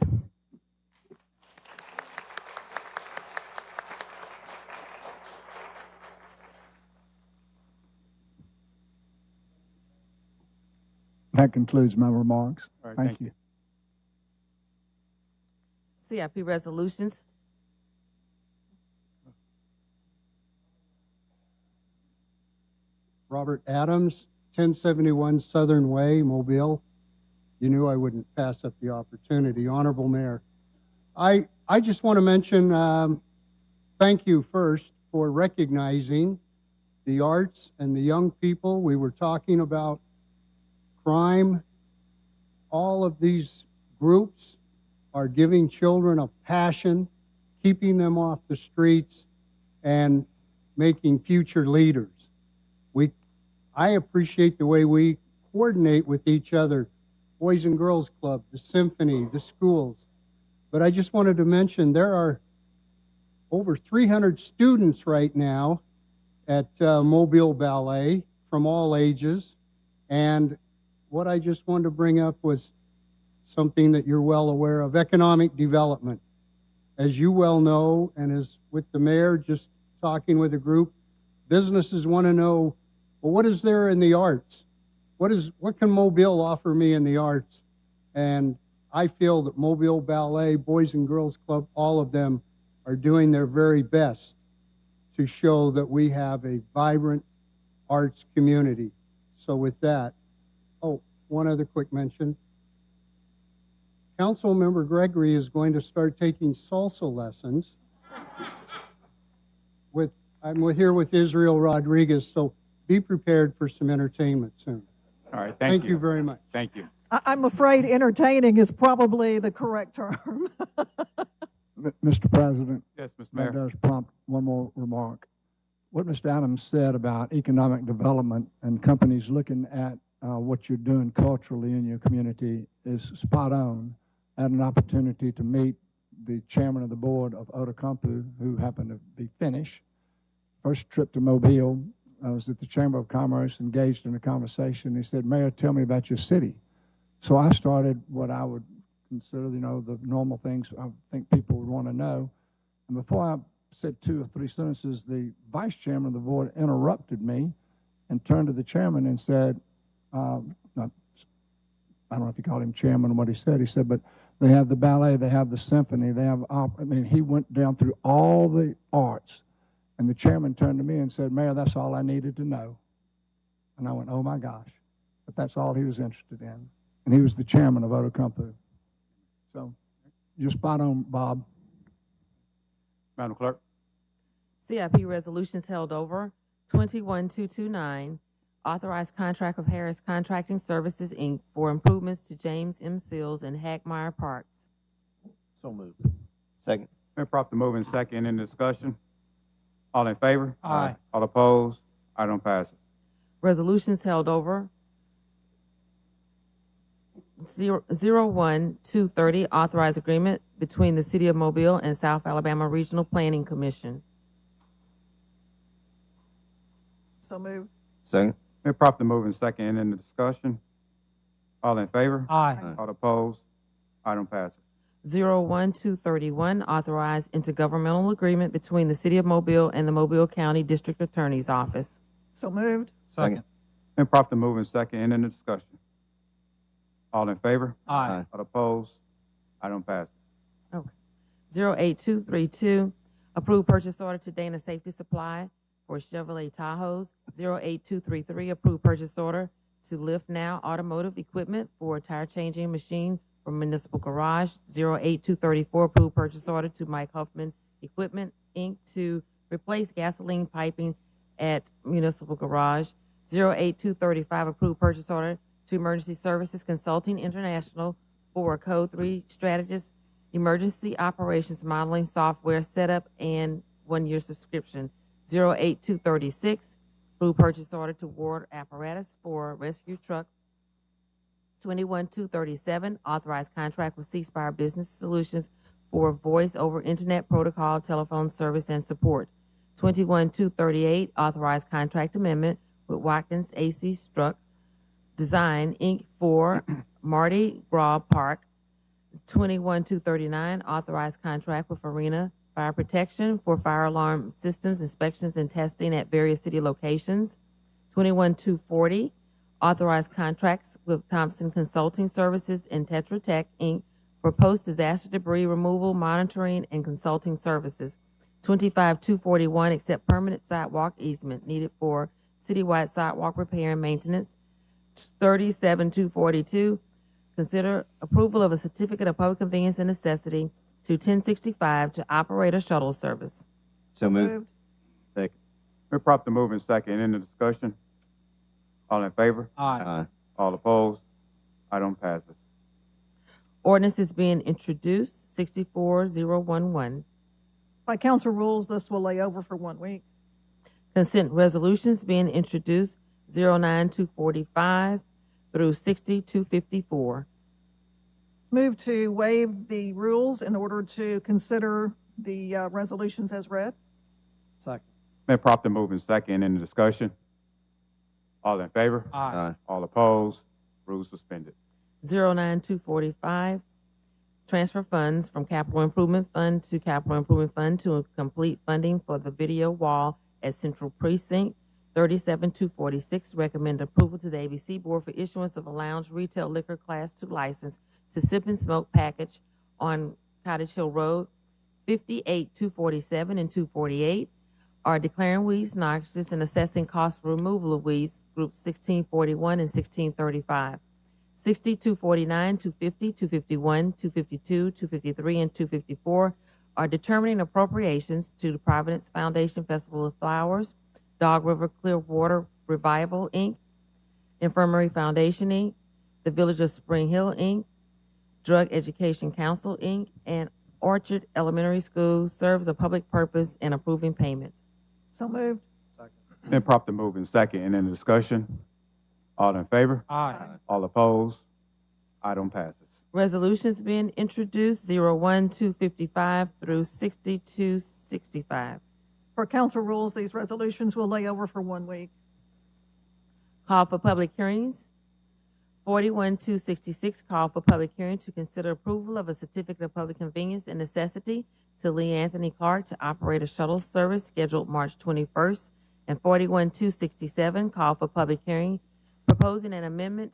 That concludes my remarks. All right, Thank you. CIP resolutions. Robert Adams, 1071 Southern Way, Mobile. You knew I wouldn't pass up the opportunity. Honorable Mayor, I just want to mention thank you first for recognizing the arts and the young people. We were talking about crime. All of these groups are giving children a passion, keeping them off the streets, and making future leaders. I appreciate the way we coordinate with each other, Boys and Girls Club, the symphony, the schools. But I just wanted to mention there are over 300 students right now at Mobile Ballet from all ages. And what I just wanted to bring up was something that you're well aware of, economic development. As you well know, and as with the mayor just talking with a group, businesses want to know, well, what is there in the arts? What can Mobile offer me in the arts? And I feel that Mobile Ballet, Boys and Girls Club, all of them are doing their very best to show that we have a vibrant arts community. So with that, oh, one other quick mention. Councilmember Gregory is going to start taking salsa lessons. I'm here with Israel Rodriguez, so be prepared for some entertainment soon. All right, Thank you very much. Thank you. I'm afraid entertaining is probably the correct term. Mr. President. Yes, Mr. Mayor. That does prompt one more remark. What Mr. Adams said about economic development and companies looking at what you're doing culturally in your community is spot on. I had an opportunity to meet the chairman of the board of Otokampu, who happened to be Finnish. First trip to Mobile, I was at the Chamber of Commerce, engaged in a conversation. He said, Mayor, tell me about your city. So I started what I would consider, the normal things I think people would want to know. And before I said 2 or 3 sentences, the vice chairman of the board interrupted me and turned to the chairman and said, I don't know if he called him chairman or what he said. He said, but they have the ballet, they have the symphony, they have opera. I mean, he went down through all the arts. And the chairman turned to me and said, Mayor, that's all I needed to know. And I went, oh my gosh. But that's all he was interested in. And he was the chairman of Otokampu. So you're spot on, Bob. Madam Clerk. CIP resolutions held over. 21229, authorized contract with Harris Contracting Services, Inc. for improvements to James M. Sills and Hackmeyer Parks. So moved. Second. Been properly moving second in discussion. All in favor? Aye. All opposed? Item passes. Resolutions held over. 01230, authorized agreement between the City of Mobile and South Alabama Regional Planning Commission. So moved. Second. Been properly moving second in the discussion. All in favor? Aye. All opposed? Item passes. 01231, authorize intergovernmental agreement between the City of Mobile and the Mobile County District Attorney's Office. So moved. Second. Been properly moved and second. Any discussion? All in favor? Aye. All opposed? Item passes. Okay. 08232, approve purchase order to Dana Safety Supply for Chevrolet Tahoes. 08233, approve purchase order to Lift Now Automotive Equipment for a tire changing machine for Municipal Garage. 08234, approve purchase order to Mike Huffman Equipment, Inc. to replace gasoline piping at Municipal Garage. 08235, approve purchase order to Emergency Services Consulting International for Code 3 Strategist Emergency Operations Modeling Software Setup and 1-year subscription. 08236, approve purchase order to Ward Apparatus for Rescue Truck. 21237, authorized contract with Ceasefire Business Solutions for voice over Internet Protocol, telephone service, and support. 21238, authorized contract amendment with Watkins AC Struck Design, Inc. for Mardi Gras Park. 21239, authorized contract with Arena Fire Protection for fire alarm systems inspections and testing at various city locations. 21240, authorized contracts with Thompson Consulting Services and Tetra Tech, Inc. for post-disaster debris removal, monitoring, and consulting services. 25241, accept permanent sidewalk easement needed for citywide sidewalk repair and maintenance. 37242, consider approval of a certificate of public convenience and necessity to 1065 to operate a shuttle service. So moved. Second. Been properly moved and second. Any discussion? All in favor? Aye. All opposed? Item passes. Ordinance is being introduced, 64011. By council rules, this will lay over for 1 week. Consent resolutions being introduced, 09245 through 60254. Move to waive the rules in order to consider the resolutions as read. Second. Been properly moved and second. Any discussion? All in favor? Aye. All opposed? Rules suspended. 09245, transfer funds from Capital Improvement Fund to Capital Improvement Fund to complete funding for the video wall at Central Precinct. 37246, recommend approval to the ABC Board for issuance of a lounge retail liquor Class 2 license to Sip and Smoke Package on Cottage Hill Road. 58247 and 248 are declaring weeds noxious and assessing cost for removal of weeds, groups 1641 and 1635. 6249, 250, 251, 252, 253, and 254 are determining appropriations to the Providence Foundation Festival of Flowers, Dog River Clearwater Revival, Inc., Infirmary Foundation, Inc., the Village of Spring Hill, Inc., Drug Education Council, Inc., and Orchard Elementary School serves a public purpose in approving payment. So moved. Been properly moved and second. Any discussion? All in favor? Aye. All opposed? Item passes. Resolutions being introduced, 01255 through 6265. Per council rules, these resolutions will lay over for 1 week. Call for public hearings. 41266, call for public hearing to consider approval of a certificate of public convenience and necessity to Lee Anthony Clark to operate a shuttle service scheduled March 21st. And 41267, call for public hearing proposing an amendment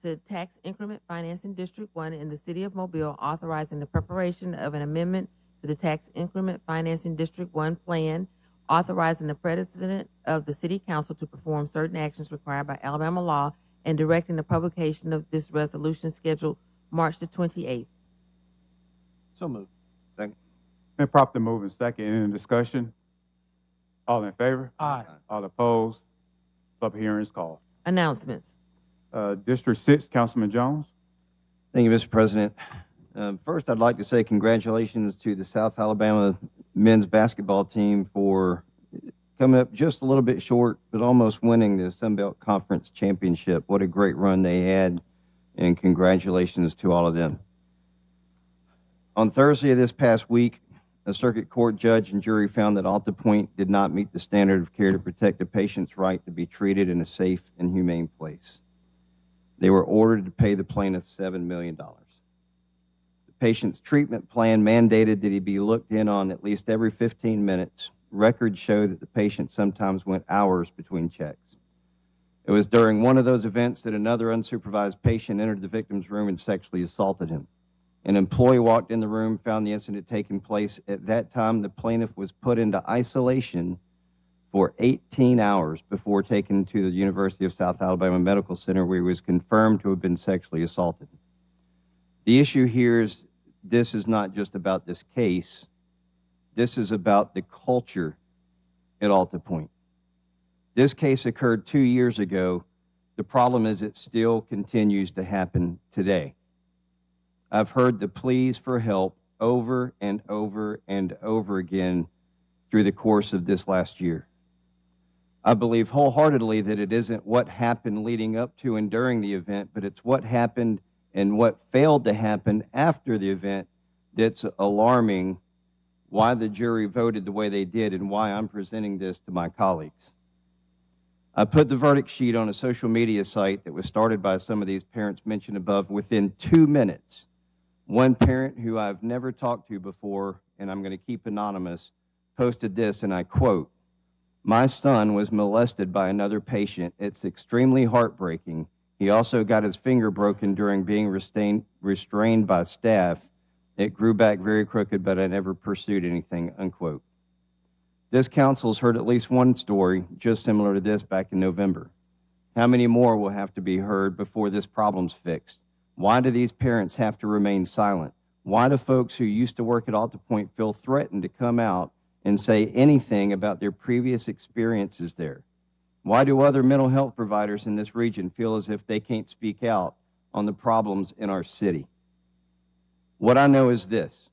to Tax Increment Financing District 1 in the City of Mobile, authorizing the preparation of an amendment to the Tax Increment Financing District 1 plan, authorizing the President of the City Council to perform certain actions required by Alabama law, and directing the publication of this resolution scheduled March the 28th. So moved. Second. Been properly moved and second. Any discussion? All in favor? Aye. All opposed? Public hearing is called. Announcements. District 6, Councilman Jones. Thank you, Mr. President. First, I'd like to say congratulations to the South Alabama men's basketball team for coming up just a little bit short, but almost winning the Sun Belt Conference Championship. What a great run they had, and congratulations to all of them. On Thursday of this past week, a circuit court judge and jury found that Alta Point did not meet the standard of care to protect a patient's right to be treated in a safe and humane place. They were ordered to pay the plaintiff $7 million. The patient's treatment plan mandated that he be looked in on at least every 15 minutes. Records show that the patient sometimes went hours between checks. It was during one of those events that another unsupervised patient entered the victim's room and sexually assaulted him. An employee walked in the room, found the incident taking place. At that time, the plaintiff was put into isolation for 18 hours before taken to the University of South Alabama Medical Center, where he was confirmed to have been sexually assaulted. The issue here is this is not just about this case. This is about the culture at Alta Point. This case occurred 2 years ago. The problem is it still continues to happen today. I've heard the pleas for help over and over and over again through the course of this last year. I believe wholeheartedly that it isn't what happened leading up to and during the event, but it's what happened and what failed to happen after the event that's alarming, why the jury voted the way they did and why I'm presenting this to my colleagues. I put the verdict sheet on a social media site that was started by some of these parents mentioned above. Within 2 minutes, one parent who I've never talked to before, and I'm going to keep anonymous, posted this, and I quote, "My son was molested by another patient. It's extremely heartbreaking. He also got his finger broken during being restrained by staff. It grew back very crooked, but I never pursued anything," unquote. This council's heard at least one story just similar to this back in November. How many more will have to be heard before this problem's fixed? Why do these parents have to remain silent? Why do folks who used to work at Alta Point feel threatened to come out and say anything about their previous experiences there? Why do other mental health providers in this region feel as if they can't speak out on the problems in our city? What I know is this: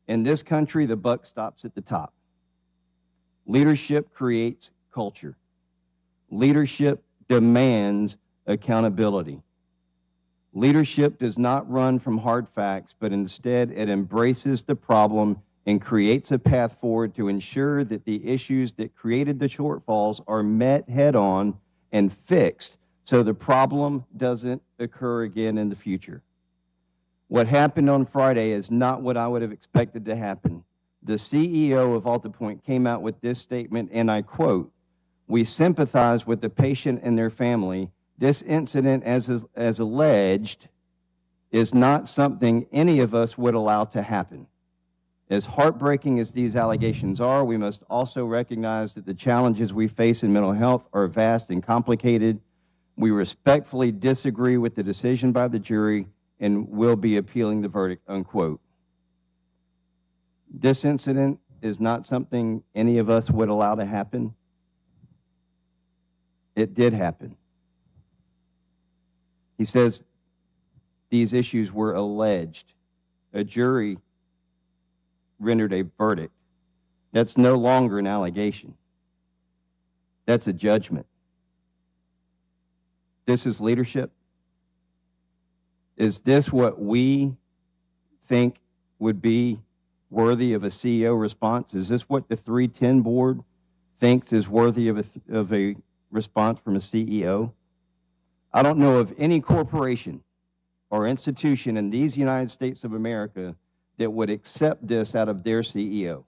in this country, the buck stops at the top. Leadership creates culture. Leadership demands accountability. Leadership does not run from hard facts, but instead it embraces the problem and creates a path forward to ensure that the issues that created the shortfalls are met head on and fixed so the problem doesn't occur again in the future. What happened on Friday is not what I would have expected to happen. The CEO of Alta Point came out with this statement, and I quote, "We sympathize with the patient and their family. This incident, as alleged, is not something any of us would allow to happen. As heartbreaking as these allegations are, we must also recognize that the challenges we face in mental health are vast and complicated. We respectfully disagree with the decision by the jury and will be appealing the verdict," unquote. This incident is not something any of us would allow to happen. It did happen. He says these issues were alleged. A jury rendered a verdict. That's no longer an allegation. That's a judgment. This is leadership. Is this what we think would be worthy of a CEO response? Is this what the 310 board thinks is worthy of a response from a CEO? I don't know of any corporation or institution in these United States of America that would accept this out of their CEO.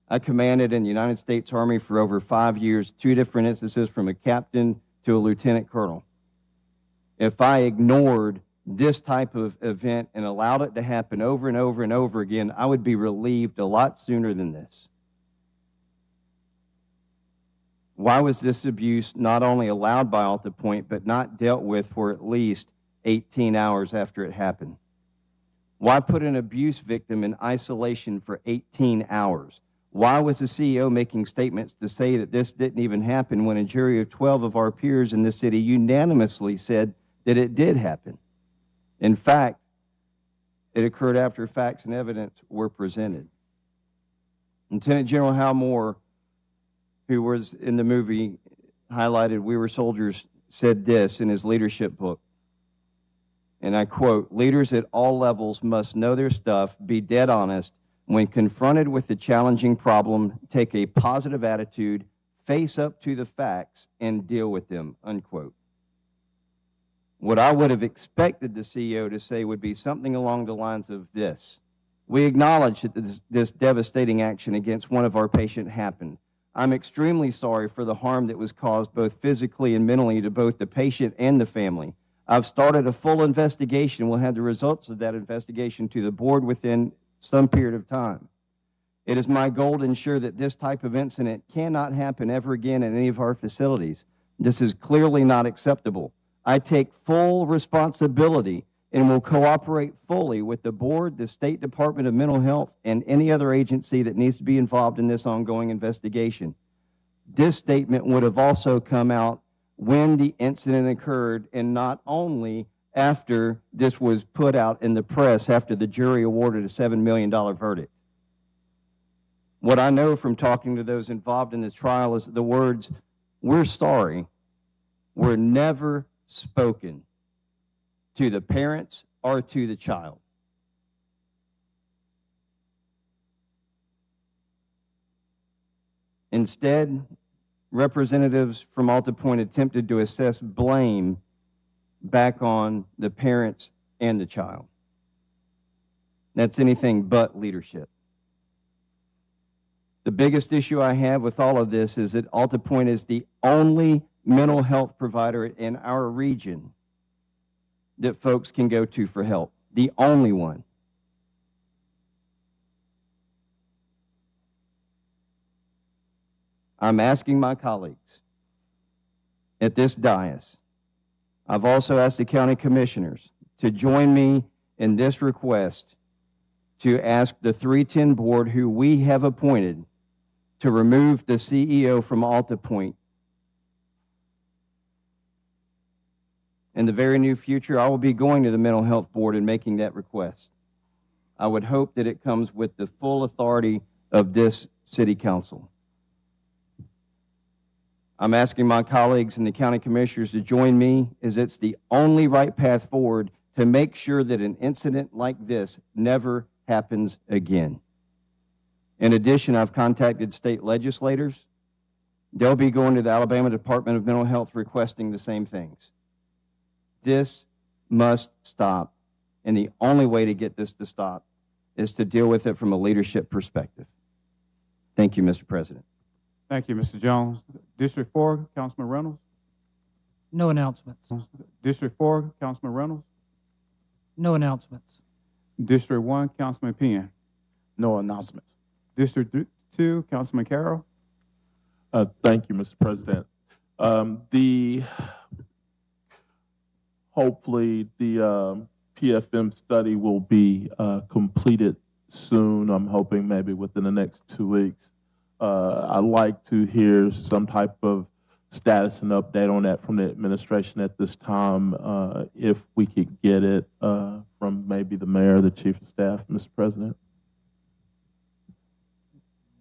I commanded in the United States Army for over 5 years, 2 different instances from a captain to a lieutenant colonel. If I ignored this type of event and allowed it to happen over and over and over again, I would be relieved a lot sooner than this. Why was this abuse not only allowed by Alta Point, but not dealt with for at least 18 hours after it happened? Why put an abuse victim in isolation for 18 hours? Why was the CEO making statements to say that this didn't even happen when a jury of 12 of our peers in the city unanimously said that it did happen? In fact, it occurred after facts and evidence were presented. Lieutenant General Hal Moore, who was in the movie highlighted We Were Soldiers, said this in his leadership book, and I quote, "Leaders at all levels must know their stuff, be dead honest. When confronted with a challenging problem, take a positive attitude, face up to the facts, and deal with them," unquote. What I would have expected the CEO to say would be something along the lines of this. We acknowledge that this devastating action against one of our patients happened. I'm extremely sorry for the harm that was caused both physically and mentally to both the patient and the family. I've started a full investigation and will have the results of that investigation to the board within some period of time. It is my goal to ensure that this type of incident cannot happen ever again in any of our facilities. This is clearly not acceptable. I take full responsibility and will cooperate fully with the board, the State Department of Mental Health, and any other agency that needs to be involved in this ongoing investigation. This statement would have also come out when the incident occurred and not only after this was put out in the press after the jury awarded a $7 million verdict. What I know from talking to those involved in this trial is that the words, "we're sorry," were never spoken to the parents or to the child. Instead, representatives from Alta Point attempted to assess blame back on the parents and the child. That's anything but leadership. The biggest issue I have with all of this is that Alta Point is the only mental health provider in our region that folks can go to for help. The only one. I'm asking my colleagues at this dais. I've also asked the county commissioners to join me in this request to ask the 310 board, who we have appointed, to remove the CEO from Alta Point. In the very near future, I will be going to the mental health board and making that request. I would hope that it comes with the full authority of this city council. I'm asking my colleagues and the county commissioners to join me, as it's the only right path forward to make sure that an incident like this never happens again. In addition, I've contacted state legislators. They'll be going to the Alabama Department of Mental Health requesting the same things. This must stop, and the only way to get this to stop is to deal with it from a leadership perspective. Thank you, Mr. President. Thank you, Mr. Jones. District 4, Councilman Reynolds. No announcements. District 4, Councilman Reynolds. No announcements. District 1, Councilman Penn. No announcements. District 2, Councilman Carroll. Thank you, Mr. President. Hopefully the PFM study will be completed soon. I'm hoping maybe within the next 2 weeks. I'd like to hear some type of status and update on that from the administration at this time, if we could get it from maybe the mayor, the chief of staff, Mr. President.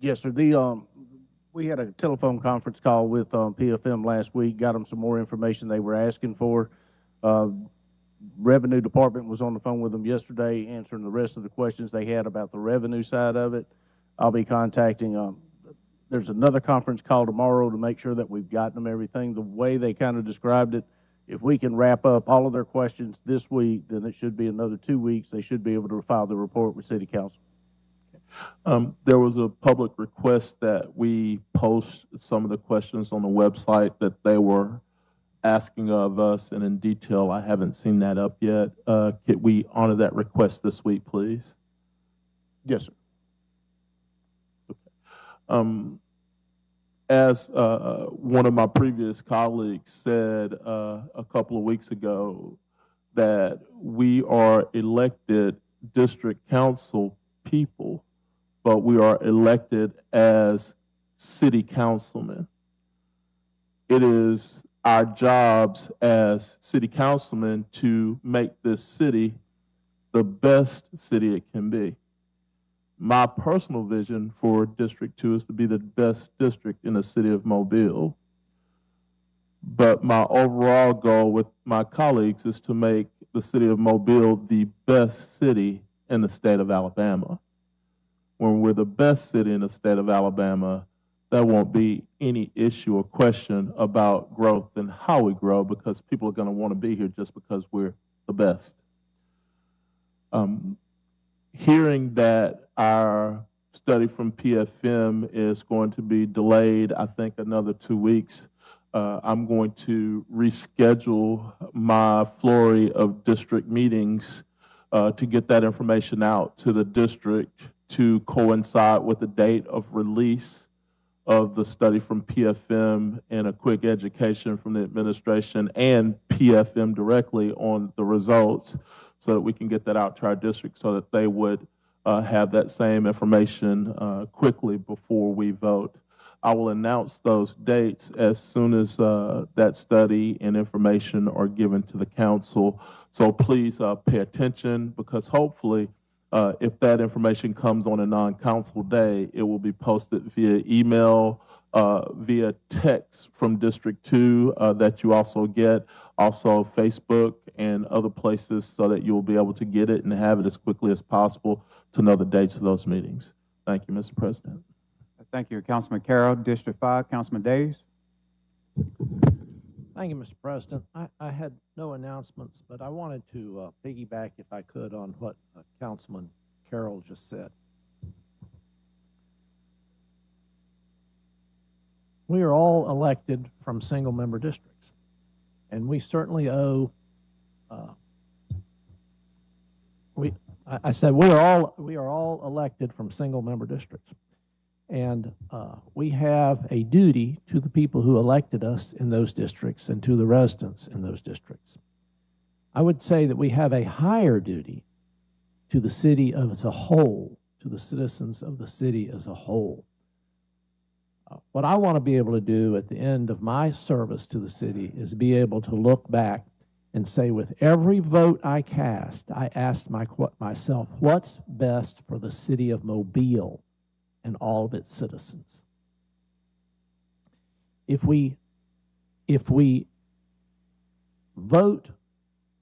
Yes, sir. We had a telephone conference call with PFM last week, got them some more information they were asking for. Revenue Department was on the phone with them yesterday, answering the rest of the questions they had about the revenue side of it. I'll be contacting, there's another conference call tomorrow to make sure that we've gotten them everything. The way they kind of described it, if we can wrap up all of their questions this week, then it should be another 2 weeks. They should be able to file the report with City Council. There was a public request that we post some of the questions on the website that they were asking of us, and in detail, I haven't seen that up yet. Could we honor that request this week, please? Yes, sir. As one of my previous colleagues said a couple of weeks ago, that we are elected district council people, but we are elected as city councilmen. It is our jobs as city councilmen to make this city the best city it can be. My personal vision for District 2 is to be the best district in the city of Mobile. But my overall goal with my colleagues is to make the city of Mobile the best city in the state of Alabama. When we're the best city in the state of Alabama, there won't be any issue or question about growth and how we grow, because people are going to want to be here just because we're the best. Hearing that our study from PFM is going to be delayed, I think, another 2 weeks, I'm going to reschedule my flurry of district meetings to get that information out to the district to coincide with the date of release of the study from PFM and a quick education from the administration and PFM directly on the results, so that we can get that out to our district so that they would have that same information quickly before we vote. I will announce those dates as soon as that study and information are given to the council. So please pay attention, because hopefully if that information comes on a non-council day, it will be posted via email, via text from District 2 that you also get, also Facebook and other places, so that you will be able to get it and have it as quickly as possible to know the dates of those meetings. Thank you, Mr. President. Thank you, Councilman Carroll. District 5, Councilman Days. Thank you, Mr. President. I had no announcements, but I wanted to piggyback, if I could, on what Councilman Carroll just said. We are all elected from single-member districts, and we certainly owe. I said we are all elected from single-member districts, and we have a duty to the people who elected us in those districts and to the residents in those districts. I would say that we have a higher duty to the city as a whole, to the citizens of the city as a whole. What I want to be able to do at the end of my service to the city is be able to look back and say, with every vote I cast, I asked myself, what's best for the city of Mobile and all of its citizens? If we vote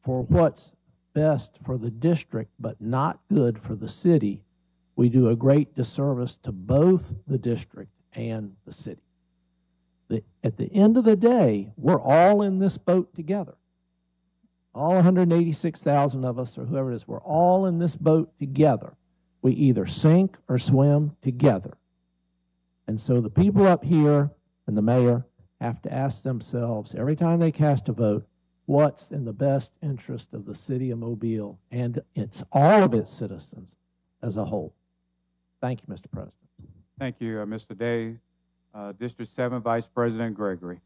for what's best for the district but not good for the city, we do a great disservice to both the district and the city. At the end of the day, we're all in this boat together. All 186,000 of us, or whoever it is, we're all in this boat together. We either sink or swim together. And so the people up here and the mayor have to ask themselves every time they cast a vote, what's in the best interest of the city of Mobile and all of its citizens as a whole. Thank you, Mr. President. Thank you, Mr. Days. District 7, Vice President Gregory.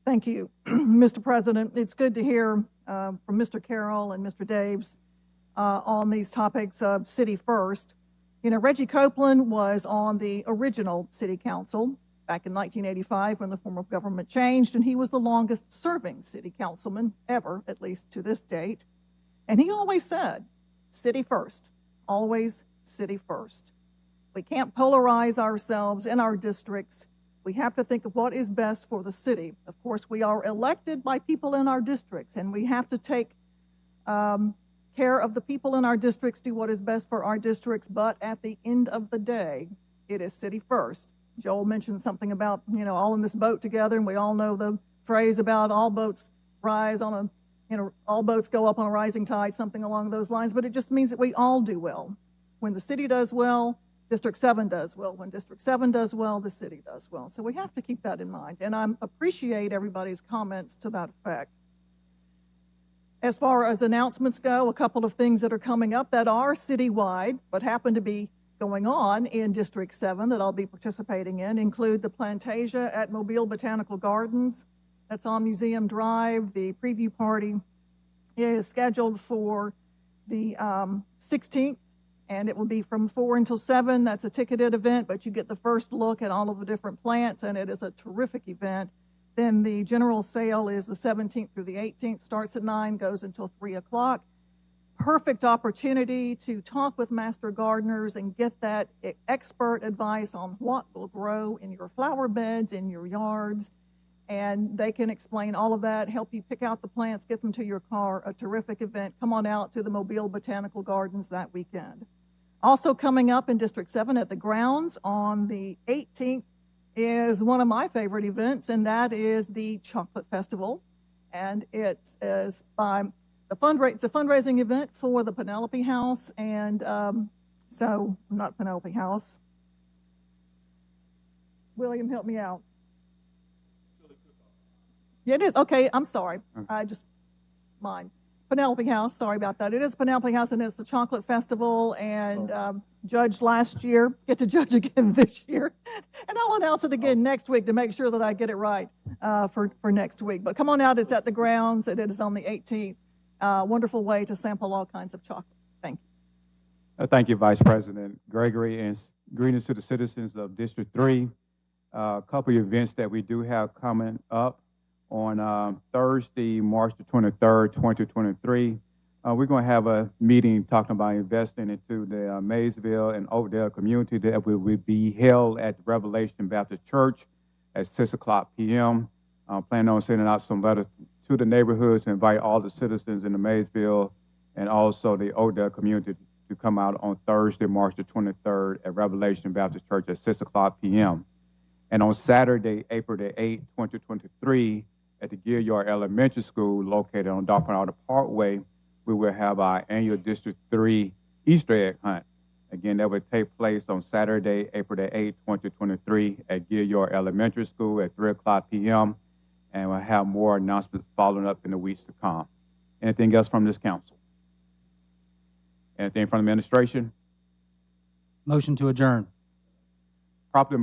Thank you, Mr. President. It's good to hear from Mr. Carroll and Mr. Daves on these topics of City First. You know, Reggie Copeland was on the original City Council back in 1985 when the form of government changed, and he was the longest serving city councilman ever, at least to this date. And he always said, city first, always city first. We can't polarize ourselves in our districts. We have to think of what is best for the city. Of course, we are elected by people in our districts, and we have to take care of the people in our districts, do what is best for our districts, but at the end of the day, it is city first. Joel mentioned something about, you know, all in this boat together, and we all know the phrase about all boats rise on a, you know, all boats go up on a rising tide, something along those lines, but it just means that we all do well. When the city does well, District 7 does well. When District 7 does well, the city does well. So we have to keep that in mind, and I appreciate everybody's comments to that effect. As far as announcements go, a couple of things that are coming up that are citywide, but happen to be going on in District 7 that I'll be participating in include the Plantasia at Mobile Botanical Gardens. That's on Museum Drive. The preview party is scheduled for the 16th, and it will be from 4 until 7. That's a ticketed event, but you get the first look at all of the different plants, and it is a terrific event. Then the general sale is the 17th through the 18th, starts at 9, goes until 3 o'clock. Perfect opportunity to talk with master gardeners and get that expert advice on what will grow in your flower beds, in your yards. And they can explain all of that, help you pick out the plants, get them to your car. A terrific event. Come on out to the Mobile Botanical Gardens that weekend. Also coming up in District 7 at the grounds on the 18th is one of my favorite events, and that is the Chocolate Festival. And it is by it's a fundraising event for the Penelope House, and so not Penelope House. William, help me out. Yeah, it is. Okay, I'm sorry. I just mine. Penelope House, sorry about that. It is Penelope House, and it's the Chocolate Festival, and judged last year, get to judge again this year. And I'll announce it again next week to make sure that I get it right for next week. But come on out, it's at the grounds, and it is on the 18th. Wonderful way to sample all kinds of chocolate. Thank you. Thank you, Vice President Gregory, and greetings to the citizens of District 3. A couple of events that we do have coming up. On Thursday, March the 23rd, 2023, we're going to have a meeting talking about investing into the Maysville and Oakdale community that will be held at the Revelation Baptist Church at 6 o'clock p.m. Planning on sending out some letters to the neighborhoods to invite all the citizens in the Maysville and also the Oakdale community to come out on Thursday, March the 23rd at Revelation Baptist Church at 6 o'clock p.m. And on Saturday, April the 8th, 2023, at the Gilliard Elementary School located on Dolphin Parkway, we will have our annual District 3 Easter egg hunt. Again, that will take place on Saturday, April the 8th, 2023 at Gilliard Elementary School at 3 o'clock p.m. And we'll have more announcements following up in the weeks to come. Anything else from this council? Anything from the administration? Motion to adjourn. Properly